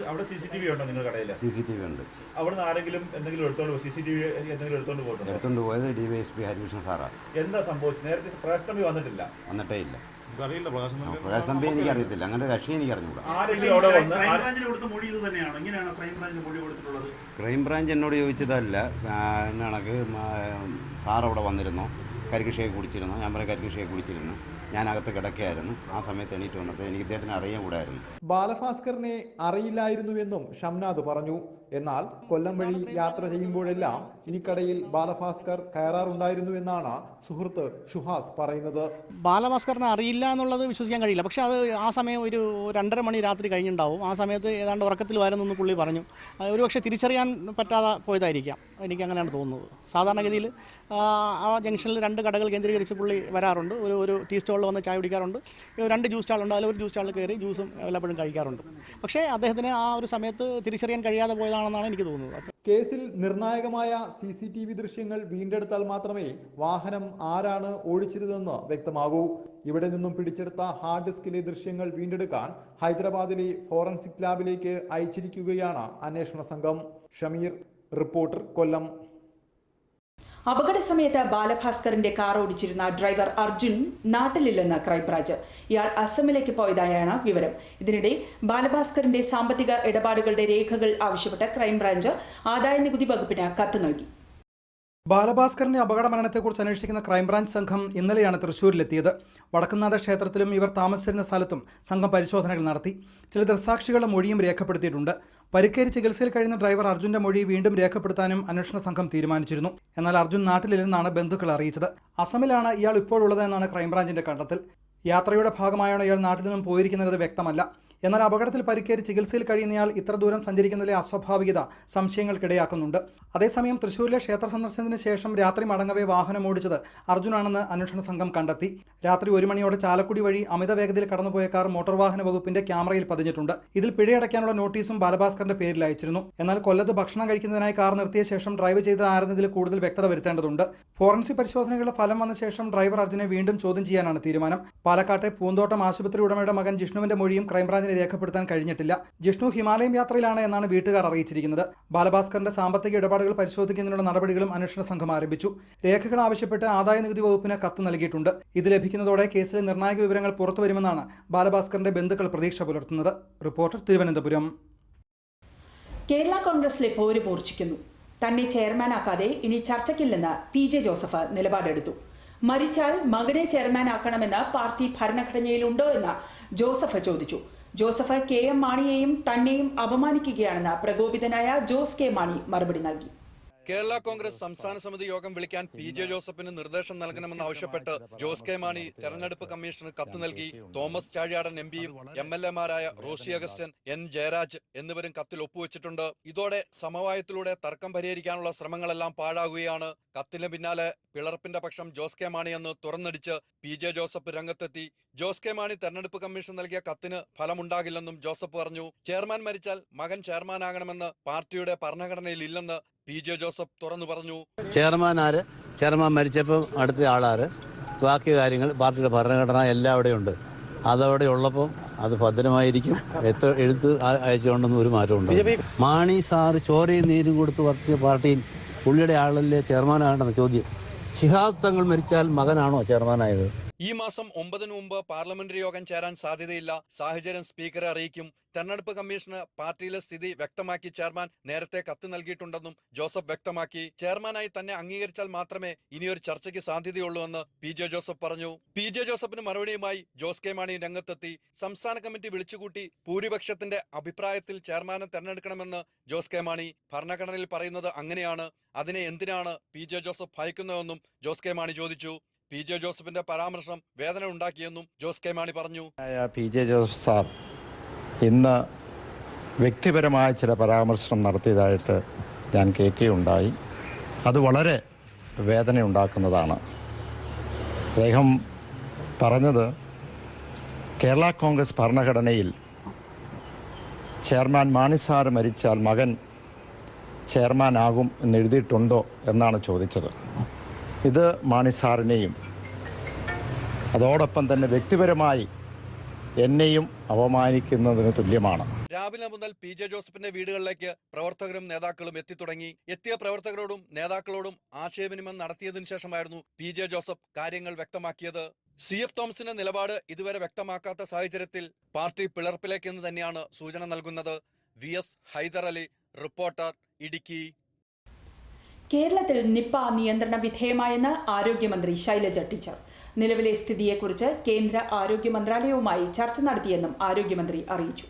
അവിടെ CCTV ഉണ്ടോ നിങ്ങളുടെ കടയിൽ? CCTV ഉണ്ട്. അവിടുന്ന് ആരെങ്കിലും എന്തെങ്കിലും CCTV എന്തെങ്കിലും എടുത്തോണ്ട് പോയിട്ടുണ്ടോ? എടുത്തോണ്ട് പോയത് DYSP ഹരികൃഷ്ണൻ സാറാണ്. എന്താ സംഭവിച്ചത്? നേരത്തെ പ്രകാശ് തമ്പി വന്നിട്ടില്ല? വന്നിട്ടേ ഇല്ല. പ്രകാശ് തമ്പി എനിക്ക് അറിയത്തില്ല, അങ്ങനെ കക്ഷി എനിക്ക് അറിഞ്ഞൂടാ. ക്രൈംബ്രാഞ്ച് എന്നോട് ചോദിച്ചതല്ല, കണക്ക് സാർ അവിടെ വന്നിരുന്നോ, കരികൃഷിയൊക്കെ കുടിച്ചിരുന്നു. ഞാൻ പറഞ്ഞ കരികൃഷിയൊക്കെ കുടിച്ചിരുന്നു, ഞാൻ അകത്ത് കിടക്കുകയായിരുന്നു. ആ സമയത്ത് എണീറ്റ് വന്നപ്പോൾ എനിക്ക് ഇദ്ദേഹത്തിന് അറിയാൻ കൂടായിരുന്നു. ബാലഭാസ്കറിനെ അറിയില്ലായിരുന്നുവെന്നും ഷംനാദ് പറഞ്ഞു. എന്നാൽ കൊല്ലം വഴി യാത്ര ചെയ്യുമ്പോഴെല്ലാം ഈ കടയിൽ ബാലഭാസ്കർ കയറാറുണ്ടായിരുന്നു എന്നാണ് സുഹൃത്ത് ഷുഹാസ് പറയുന്നത്. ബാലഭാസ്കറിനെ അറിയില്ല എന്നുള്ളത് വിശ്വസിക്കാൻ കഴിയില്ല. പക്ഷേ അത് ആ സമയം ഒരു 2:30 മണി രാത്രി കഴിഞ്ഞിട്ടുണ്ടാവും. ആ സമയത്ത് ഏതാണ്ട് ഉറക്കത്തിൽ വരുന്നെന്ന് പുള്ളി പറഞ്ഞു. ഒരുപക്ഷെ തിരിച്ചറിയാൻ പറ്റാതെ പോയതായിരിക്കാം, എനിക്ക് അങ്ങനെയാണ് തോന്നുന്നത്. സാധാരണഗതിയിൽ ആ ജംഗ്ഷനിൽ 2 കടകൾ കേന്ദ്രീകരിച്ച് പുള്ളി വരാറുണ്ട്. ഒരു ടീ സ്റ്റോളിൽ വന്ന് ചായ കുടിക്കാറുണ്ട്. 2 ജ്യൂസ് സ്റ്റാളുണ്ട്, അതിൽ ഒരു ജ്യൂസ് സ്റ്റാളിൽ കയറി ജ്യൂസും എല്ലാപ്പോഴും കഴിക്കാറുണ്ട്. പക്ഷേ അദ്ദേഹത്തിന് ആ ഒരു സമയത്ത് തിരിച്ചറിയാൻ കഴിയാതെ പോയതാണെന്നാണ് എനിക്ക് തോന്നുന്നത്. കേസിൽ നിർണായകമായ CCTV ദൃശ്യങ്ങൾ വീണ്ടെടുത്താൽ മാത്രമേ വാഹനം ആരാണ് ഓടിച്ചിരുന്നതെന്ന് വ്യക്തമാകൂ. ഇവിടെ നിന്നും പിടിച്ചെടുത്ത ഹാർഡ് ഡിസ്കിലെ ദൃശ്യങ്ങൾ വീണ്ടെടുക്കാൻ ഹൈദരാബാദിലെ ഫോറൻസിക് ലാബിലേക്ക് അയച്ചിരിക്കുകയാണ് അന്വേഷണ സംഘം. ഷമീർ, റിപ്പോർട്ടർ, കൊല്ലം. അപകട സമയത്ത് ബാലഭാസ്കറിന്റെ കാർ ഓടിച്ചിരുന്ന ഡ്രൈവർ അർജുൻ നാട്ടിലില്ലെന്ന് ക്രൈംബ്രാഞ്ച്. ഇയാൾ അസമിലേക്ക് പോയതായാണ് വിവരം. ഇതിനിടെ ബാലഭാസ്കറിന്റെ സാമ്പത്തിക ഇടപാടുകളുടെ രേഖകൾ ആവശ്യപ്പെട്ട് ക്രൈംബ്രാഞ്ച് ആദായനികുതി വകുപ്പിന് കത്ത് നൽകി. ബാലഭാസ്കറിന്റെ അപകട മരണത്തെക്കുറിച്ച് അന്വേഷിക്കുന്ന ക്രൈംബ്രാഞ്ച് സംഘം ഇന്നലെയാണ് തൃശ്ശൂരിലെത്തിയത്. വടക്കുന്നാഥ ക്ഷേത്രത്തിലും ഇവർ താമസിച്ചിരുന്ന സ്ഥലത്തും സംഘം പരിശോധനകൾ നടത്തി. ചില ദൃക്സാക്ഷികളുടെ മൊഴിയും രേഖപ്പെടുത്തിയിട്ടുണ്ട്. പരിക്കേറ്റ് ചികിത്സയിൽ കഴിയുന്ന ഡ്രൈവർ അർജുന്റെ മൊഴി വീണ്ടും രേഖപ്പെടുത്താനും അന്വേഷണ സംഘം തീരുമാനിച്ചിരുന്നു. എന്നാൽ അർജുൻ നാട്ടിലില്ലെന്നാണ് ബന്ധുക്കൾ അറിയിച്ചത്. അസമിലാണ് ഇയാൾ ഇപ്പോഴുള്ളതെന്നാണ് ക്രൈംബ്രാഞ്ചിന്റെ കണ്ടെത്തൽ. യാത്രയുടെ ഭാഗമായാണ് ഇയാൾ നാട്ടിൽ നിന്നും പോയിരിക്കുന്നത് വ്യക്തമല്ല. എന്നാൽ അപകടത്തിൽ പരിക്കേറ്റ് ചികിത്സയിൽ കഴിയുന്നയാൾ ഇത്ര ദൂരം സഞ്ചരിക്കുന്നതിലെ അസ്വാഭാവികത സംശയങ്ങൾക്കിടയാക്കുന്നുണ്ട്. അതേസമയം തൃശ്ശൂരിലെ ക്ഷേത്ര സന്ദർശനത്തിന് ശേഷം രാത്രി മടങ്ങവേ വാഹനം ഓടിച്ചത് അർജുനാണെന്ന് അന്വേഷണ സംഘം കണ്ടെത്തി. രാത്രി 1 മണിയോടെ ചാലക്കുടി വഴി അമിത വേഗതയിൽ കടന്നുപോയ കാർ മോട്ടോർ വാഹന വകുപ്പിന്റെ ക്യാമറയിൽ പതിഞ്ഞിട്ടുണ്ട്. ഇതിൽ പിഴയടയ്ക്കാനുള്ള നോട്ടീസും ബാലഭാസ്കറിന്റെ പേരിൽ അയച്ചിരുന്നു. എന്നാൽ കൊല്ലത്ത് ഭക്ഷണം കഴിക്കുന്നതിനായി കാർ നിർത്തിയ ശേഷം ഡ്രൈവ് ചെയ്ത് ആരെന്നതിൽ കൂടുതൽ വ്യക്തത വരുത്തേണ്ടതുണ്ട്. ഫോറൻസിക് പരിശോധനകളുടെ ഫലം വന്ന ശേഷം ഡ്രൈവർ അർജുനെ വീണ്ടും ചോദ്യം ചെയ്യാനാണ് തീരുമാനം. പാലക്കാട്ടെ പൂന്തോട്ടം ആശുപത്രി ഉടമയുടെ മകൻ ജിഷ്ണുവിന്റെ മൊഴിയും ക്രൈംബ്രാഞ്ചിന് രേഖപ്പെടുത്താൻ കഴിഞ്ഞിട്ടില്ല. ജിഷ്ണു ഹിമാലയം യാത്രയിലാണ് എന്നാണ് വീട്ടുകാർ അറിയിച്ചിരിക്കുന്നത്. ബാലഭാസ്കറിന്റെ സാമ്പത്തിക ഇടപാടുകൾ പരിശോധിക്കുന്നതിനുള്ള നടപടികളും അന്വേഷണ സംഘം ആരംഭിച്ചു. രേഖകൾ ആവശ്യപ്പെട്ട് ആദായനികുതി വകുപ്പിന് കത്ത് നൽകിയിട്ടുണ്ട്. ഇത് ലഭിക്കുന്നതോടെ കേസിലെ നിർണായക വിവരങ്ങൾ പുറത്തുവരുമെന്നാണ് ബാലഭാസ്കറിന്റെ ബന്ധുക്കൾ പ്രതീക്ഷ പുലർത്തുന്നത്. റിപ്പോർട്ടർ, തിരുവനന്തപുരം. കേരള കോൺഗ്രസിലെ പോര് മൂർച്ഛിക്കുന്നു. തന്നെ ചെയർമാനാക്കാതെ ഇനി ചർച്ചയ്ക്കില്ലെന്ന് PJ ജോസഫ് നിലപാടെടുത്തു. മരിച്ചാൽ മകനെ ചെയർമാനാക്കണമെന്ന് പാർട്ടി ഭരണഘടനയിലുണ്ടോ എന്ന് ജോസഫ് ചോദിച്ചു. ജോസഫ് KM മാണിയെയും തന്നെയും അപമാനിക്കുകയാണെന്ന് പ്രകോപിതനായ ജോസ് കെ മാണി മറുപടി നൽകി. കേരള കോൺഗ്രസ് സംസ്ഥാന സമിതി യോഗം വിളിക്കാൻ PJ ജോസഫിന് നിർദ്ദേശം നൽകണമെന്ന് ആവശ്യപ്പെട്ട് ജോസ് കെ മാണി തെരഞ്ഞെടുപ്പ് കമ്മീഷന് കത്ത് നൽകി. തോമസ് ചാഴിയാടൻ MPയും MLAമാരായ റോഷി അഗസ്റ്റൻ, N ജയരാജ് എന്നിവരും കത്തിൽ ഒപ്പുവെച്ചിട്ടുണ്ട്. ഇതോടെ സമവായത്തിലൂടെ തർക്കം പരിഹരിക്കാനുള്ള ശ്രമങ്ങളെല്ലാം പാഴാകുകയാണ്. കത്തിന് പിന്നാലെ പിളർപ്പിന്റെ പക്ഷം ജോസ് കെ മാണിയെന്ന് തുറന്നടിച്ച് PJ ജോസഫ് രംഗത്തെത്തി. ജോസ് കെ മാണി തെരഞ്ഞെടുപ്പ് കമ്മീഷൻ നൽകിയ കത്തിന് ഫലമുണ്ടാകില്ലെന്നും ജോസഫ് പറഞ്ഞു. ചെയർമാൻ മരിച്ചാൽ മകൻ ചെയർമാനാകണമെന്ന് പാർട്ടിയുടെ ഭരണഘടനയിൽ ഇല്ലെന്ന് PJ ജോസഫ് തുറന്നു പറഞ്ഞു. ചെയർമാൻ മരിച്ചപ്പോൾ അടുത്ത ആളാര്, ബാക്കി കാര്യങ്ങൾ പാർട്ടിയുടെ ഭരണഘടന എല്ലാം അവിടെ ഉണ്ട്. അതവിടെ ഉള്ളപ്പോൾ അത് ഭദ്രമായിരിക്കും. എഴുത്ത് അയച്ചുകൊണ്ടൊന്നും ഒരു മാറ്റം ഉണ്ട്. മാണി സാറ് ചോരയും നീരും കൊടുത്ത് വർത്തിയ പാർട്ടിയിൽ പുള്ളിയുടെ ആളല്ലേ ചെയർമാനാകേണ്ടെന്ന ചോദ്യം. ശിഹാബ് തങ്ങൾ മരിച്ചാൽ മകനാണോ ചെയർമാനായത്? ഈ മാസം 9 മുമ്പ് പാർലമെന്ററി യോഗം ചേരാൻ സാധ്യതയില്ല. സാഹചര്യം സ്പീക്കറെ അറിയിക്കും. തെരഞ്ഞെടുപ്പ് കമ്മീഷന് പാർട്ടിയിലെ സ്ഥിതി വ്യക്തമാക്കി ചെയർമാൻ നേരത്തെ കത്ത് നൽകിയിട്ടുണ്ടെന്നും ജോസഫ് വ്യക്തമാക്കി. ചെയർമാനായി തന്നെ അംഗീകരിച്ചാൽ മാത്രമേ ഇനിയൊരു ചർച്ചയ്ക്ക് സാധ്യതയുള്ളൂവെന്ന് PJ ജോസഫ് പറഞ്ഞു. PJ ജോസഫിന് മറുപടിയുമായി ജോസ് കെ മാണി രംഗത്തെത്തി. സംസ്ഥാന കമ്മിറ്റി വിളിച്ചുകൂട്ടി ഭൂരിപക്ഷത്തിന്റെ അഭിപ്രായത്തിൽ ചെയർമാനെ തെരഞ്ഞെടുക്കണമെന്ന് ജോസ് കെ മാണി. ഭരണഘടനയിൽ പറയുന്നത് അങ്ങനെയാണ്. അതിനെ എന്തിനാണ് PJ ജോസഫ് ഭയക്കുന്നതെന്നും ജോസ് കെ മാണി ചോദിച്ചു. PJ ജോസഫിന്റെ പരാമർശം വേദന ഉണ്ടാക്കിയെന്നും ജോസ് കെ മാണി പറഞ്ഞു. PJ ജോസഫ് സാർ ഇന്ന് വ്യക്തിപരമായ ചില പരാമർശം നടത്തിയതായിട്ട് ഞാൻ കേൾക്കുകയുണ്ടായി. അത് വളരെ വേദനയുണ്ടാക്കുന്നതാണ്. അദ്ദേഹം പറഞ്ഞത് കേരള കോൺഗ്രസ് ഭരണഘടനയിൽ ചെയർമാൻ മാണി സാർ മരിച്ചാൽ മകൻ ചെയർമാനാകും എന്നെഴുതിയിട്ടുണ്ടോ എന്നാണ് ചോദിച്ചത്. ഇത് മാണി സാറിനെയും അതോടൊപ്പം തന്നെ വ്യക്തിപരമായി എന്നെയും അപമാനിക്കുന്നതിന് തുല്യമാണ്. രാവിലെ മുതൽ PJ ജോസഫിന്റെ വീടുകളിലേക്ക് പ്രവർത്തകരും നേതാക്കളും എത്തിത്തുടങ്ങി. എത്തിയ പ്രവർത്തകരോടും നേതാക്കളോടും ആശയവിനിമയം നടത്തിയതിനു ശേഷമായിരുന്നു PJ ജോസഫ് കാര്യങ്ങൾ വ്യക്തമാക്കിയത്. CF തോമസിന്റെ നിലപാട് ഇതുവരെ വ്യക്തമാക്കാത്ത സാഹചര്യത്തിൽ പാർട്ടി പിളർപ്പിലേക്കെന്ന് തന്നെയാണ് സൂചന നൽകുന്നത്. VS Hyder Ali, reporter, Idukki. കേരളത്തിൽ നിപ്പ നിയന്ത്രണ വിധേയമായെന്ന് ആരോഗ്യമന്ത്രി ശൈലജ ടീച്ചർ. നിലവിലെ സ്ഥിതിയെക്കുറിച്ച് കേന്ദ്ര ആരോഗ്യ മന്ത്രാലയവുമായി ചർച്ച നടത്തിയെന്നും ആരോഗ്യമന്ത്രി അറിയിച്ചു.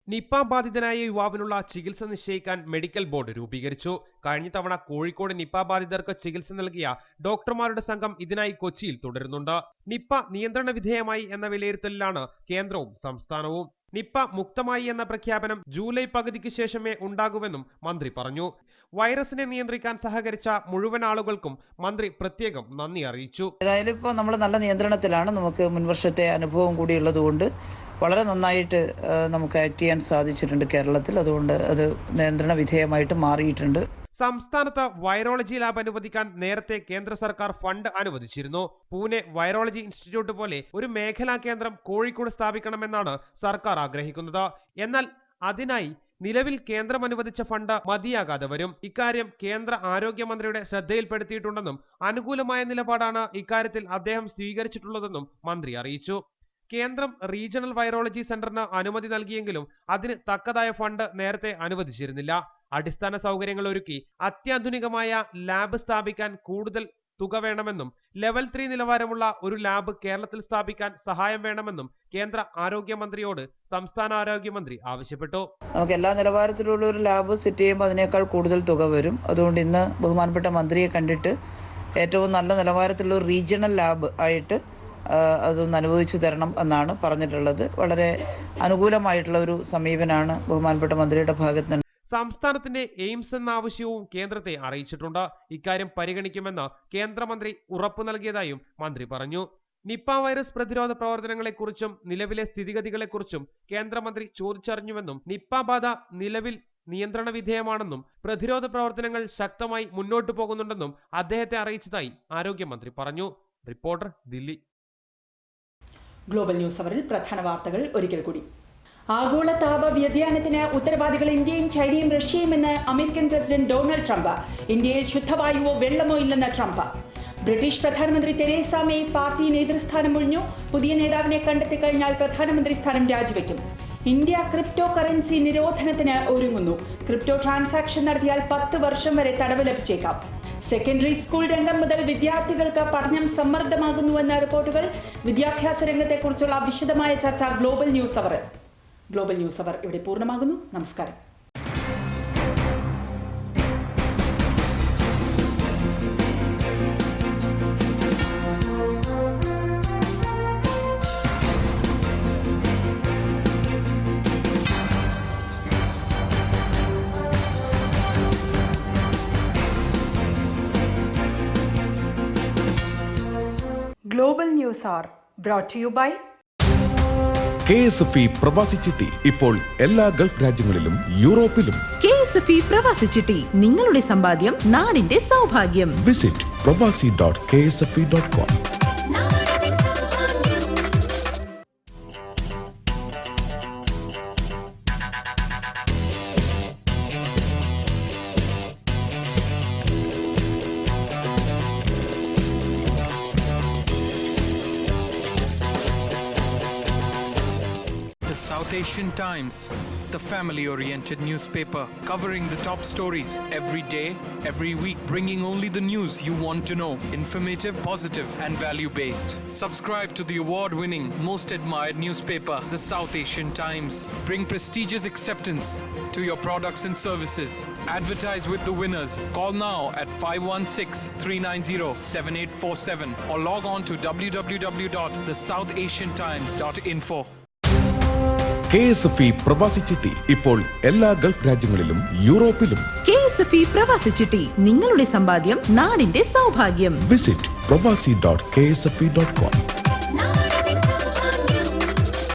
നിപ്പ ബാധിതനായ യുവാവിനുള്ള ചികിത്സ നിശ്ചയിക്കാൻ മെഡിക്കൽ ബോർഡ് രൂപീകരിച്ചു. കഴിഞ്ഞ തവണ കോഴിക്കോട് നിപ്പ ബാധിതർക്ക് ചികിത്സ നൽകിയ ഡോക്ടർമാരുടെ സംഘം ഇതിനായി കൊച്ചിയിൽ തുടരുന്നുണ്ട്. നിപ്പ നിയന്ത്രണ വിധേയമായി എന്ന വിലയിരുത്തലിലാണ് കേന്ദ്രവും സംസ്ഥാനവും. നിപ്പ മുക്തമായി എന്ന പ്രഖ്യാപനം ജൂലൈ പകുതിക്ക് ശേഷമേ ഉണ്ടാകൂവെന്നും മന്ത്രി പറഞ്ഞു. വൈറസിനെ നിയന്ത്രിക്കാൻ സഹകരിച്ച മുഴുവൻ ആളുകൾക്കും മന്ത്രി പ്രത്യേകം നന്ദി അറിയിച്ചു. ഏതായാലും ഇപ്പോൾ നമ്മൾ നല്ല നിയന്ത്രണത്തിലാണ്. നമുക്ക് മുൻവർഷത്തെ അനുഭവം കൂടിയുള്ളതുകൊണ്ട് വളരെ നന്നായിട്ട് നമുക്ക് ആക്ട് ചെയ്യാൻ സാധിച്ചിട്ടുണ്ട് കേരളത്തിൽ. അതുകൊണ്ട് അത് നിയന്ത്രണ വിധേയമായിട്ട് മാറിയിട്ടുണ്ട്. സംസ്ഥാനത്ത് വൈറോളജി ലാബ് അനുവദിക്കാൻ നേരത്തെ കേന്ദ്ര സർക്കാർ ഫണ്ട് അനുവദിച്ചിരുന്നു. പൂനെ വൈറോളജി ഇൻസ്റ്റിറ്റ്യൂട്ട് പോലെ ഒരു മേഖലാ കേന്ദ്രം കോഴിക്കോട് സ്ഥാപിക്കണമെന്നാണ് സർക്കാർ ആഗ്രഹിക്കുന്നത്. എന്നാൽ അതിനായി നിലവിൽ കേന്ദ്രം അനുവദിച്ച ഫണ്ട് മതിയാകാതെ വരും. ഇക്കാര്യം കേന്ദ്ര ആരോഗ്യമന്ത്രിയുടെ ശ്രദ്ധയിൽപ്പെടുത്തിയിട്ടുണ്ടെന്നും അനുകൂലമായ നിലപാടാണ് ഇക്കാര്യത്തിൽ അദ്ദേഹം സ്വീകരിച്ചിട്ടുള്ളതെന്നും മന്ത്രി അറിയിച്ചു. കേന്ദ്രം റീജിയണൽ വൈറോളജി സെന്ററിന് അനുമതി നൽകിയെങ്കിലും അതിന് തക്കതായ ഫണ്ട് നേരത്തെ അനുവദിച്ചിരുന്നില്ല. അടിസ്ഥാന സൗകര്യങ്ങൾ ഒരുക്കി അത്യാധുനികമായ ലാബ് സ്ഥാപിക്കാൻ കൂടുതൽ തുക വേണമെന്നും ലെവൽ 3 നിലവാരമുള്ള ഒരു ലാബ് കേരളത്തിൽ സ്ഥാപിക്കാൻ സഹായം വേണമെന്നും കേന്ദ്ര ആരോഗ്യമന്ത്രിയോട് സംസ്ഥാന ആരോഗ്യമന്ത്രി ആവശ്യപ്പെട്ടു. നമുക്ക് എല്ലാ നിലവാരത്തിലുള്ള ഒരു ലാബ് സെറ്റ് ചെയ്യുമ്പോൾ അതിനേക്കാൾ കൂടുതൽ തുക വരും. അതുകൊണ്ട് ഇന്ന് ബഹുമാനപ്പെട്ട മന്ത്രിയെ കണ്ടിട്ട് ഏറ്റവും നല്ല നിലവാരത്തിലുള്ള ഒരു റീജിയണൽ ലാബ് ആയിട്ട് അതൊന്ന് അനുവദിച്ചു തരണം എന്നാണ് പറഞ്ഞിട്ടുള്ളത്. വളരെ അനുകൂലമായിട്ടുള്ള ഒരു സമീപനമാണ് ബഹുമാനപ്പെട്ട മന്ത്രിയുടെ ഭാഗത്ത് നിന്ന്. സംസ്ഥാനത്തിന്റെ എയിംസ് എന്ന ആവശ്യവും കേന്ദ്രത്തെ അറിയിച്ചിട്ടുണ്ട്. ഇക്കാര്യം പരിഗണിക്കുമെന്ന് കേന്ദ്രമന്ത്രി ഉറപ്പു നൽകിയതായും മന്ത്രി പറഞ്ഞു. നിപ്പ വൈറസ് പ്രതിരോധ പ്രവർത്തനങ്ങളെക്കുറിച്ചും നിലവിലെ സ്ഥിതിഗതികളെക്കുറിച്ചും കേന്ദ്രമന്ത്രി ചോദിച്ചറിഞ്ഞുവെന്നും നിപ്പ ബാധ നിലവിൽ നിയന്ത്രണ വിധേയമാണെന്നും പ്രതിരോധ പ്രവർത്തനങ്ങൾ ശക്തമായി മുന്നോട്ടു പോകുന്നുണ്ടെന്നും അദ്ദേഹത്തെ അറിയിച്ചതായി ആരോഗ്യമന്ത്രി പറഞ്ഞു. റിപ്പോർട്ടർ, ദില്ലി. ഗ്ലോബൽ ന്യൂസ് അവറിൽ പ്രധാന വാർത്തകൾ ഒരിക്കൽ കൂടി. ആഗോള താപ വ്യതിയാനത്തിന് ഉത്തരവാദികൾ ഇന്ത്യയും ചൈനയും റഷ്യയുമെന്ന് അമേരിക്കൻ പ്രസിഡന്റ് ഡൊണാൾഡ് ട്രംപ്. ഇന്ത്യയിൽ ശുദ്ധവായുവോ വെള്ളമോ ഇല്ലെന്ന് ട്രംപ്. ബ്രിട്ടീഷ് പ്രധാനമന്ത്രി തെരേസ മേ പാർട്ടി നേതൃസ്ഥാനം ഒഴിഞ്ഞു. പുതിയ നേതാവിനെ കണ്ടെത്തി കഴിഞ്ഞാൽ പ്രധാനമന്ത്രി സ്ഥാനം രാജിവെക്കും. ഇന്ത്യ ക്രിപ്റ്റോ കറൻസി നിരോധനത്തിന് ഒരുങ്ങുന്നു. ക്രിപ്റ്റോ ട്രാൻസാക്ഷൻ നടത്തിയാൽ 10 വർഷം വരെ തടവ് ലഭിച്ചേക്കാം. സെക്കൻഡറി സ്കൂൾ രംഗം മുതൽ വിദ്യാർത്ഥികൾക്ക് പഠനം സമ്മർദ്ദമാകുന്നുവെന്ന റിപ്പോർട്ടുകൾ. വിദ്യാഭ്യാസ രംഗത്തെക്കുറിച്ചുള്ള വിശദമായ ചർച്ച global news hour. Global news hour ഇവിടെ പൂർണ്ണമാകുന്നു. നമസ്കാരം. Global news are brought to you by KSFE പ്രവാസി ചിട്ടി ഇപ്പോൾ എല്ലാ ഗൾഫ് രാജ്യങ്ങളിലും യൂറോപ്പിലും. KSFE പ്രവാസി ചിട്ടി നിങ്ങളുടെ സമ്പാദ്യം നാടിന്റെ സൗഭാഗ്യം. Visit പ്രവാസി.ksfe.com. South Asian Times, the family-oriented newspaper covering the top stories every day, every week, bringing only the news you want to know. Informative, positive, and value-based. Subscribe to the award-winning, most admired newspaper, the South Asian Times. Bring prestigious acceptance to your products and services. Advertise with the winners. Call now at 516-390-7847 or log on to www.thesoutasiantimes.info. KSFE പ്രവാസി ചിട്ടി ഇപ്പോൾ എല്ലാ Gulf രാജ്യങ്ങളിലും യൂറോപ്പിലും. KSFE പ്രവാസി ചിട്ടി നിങ്ങളുടെ സമ്പാദ്യം നാടിന്റെ സൗഭാഗ്യം. വിസിറ്റ് പ്രവാസി.ksfe.com.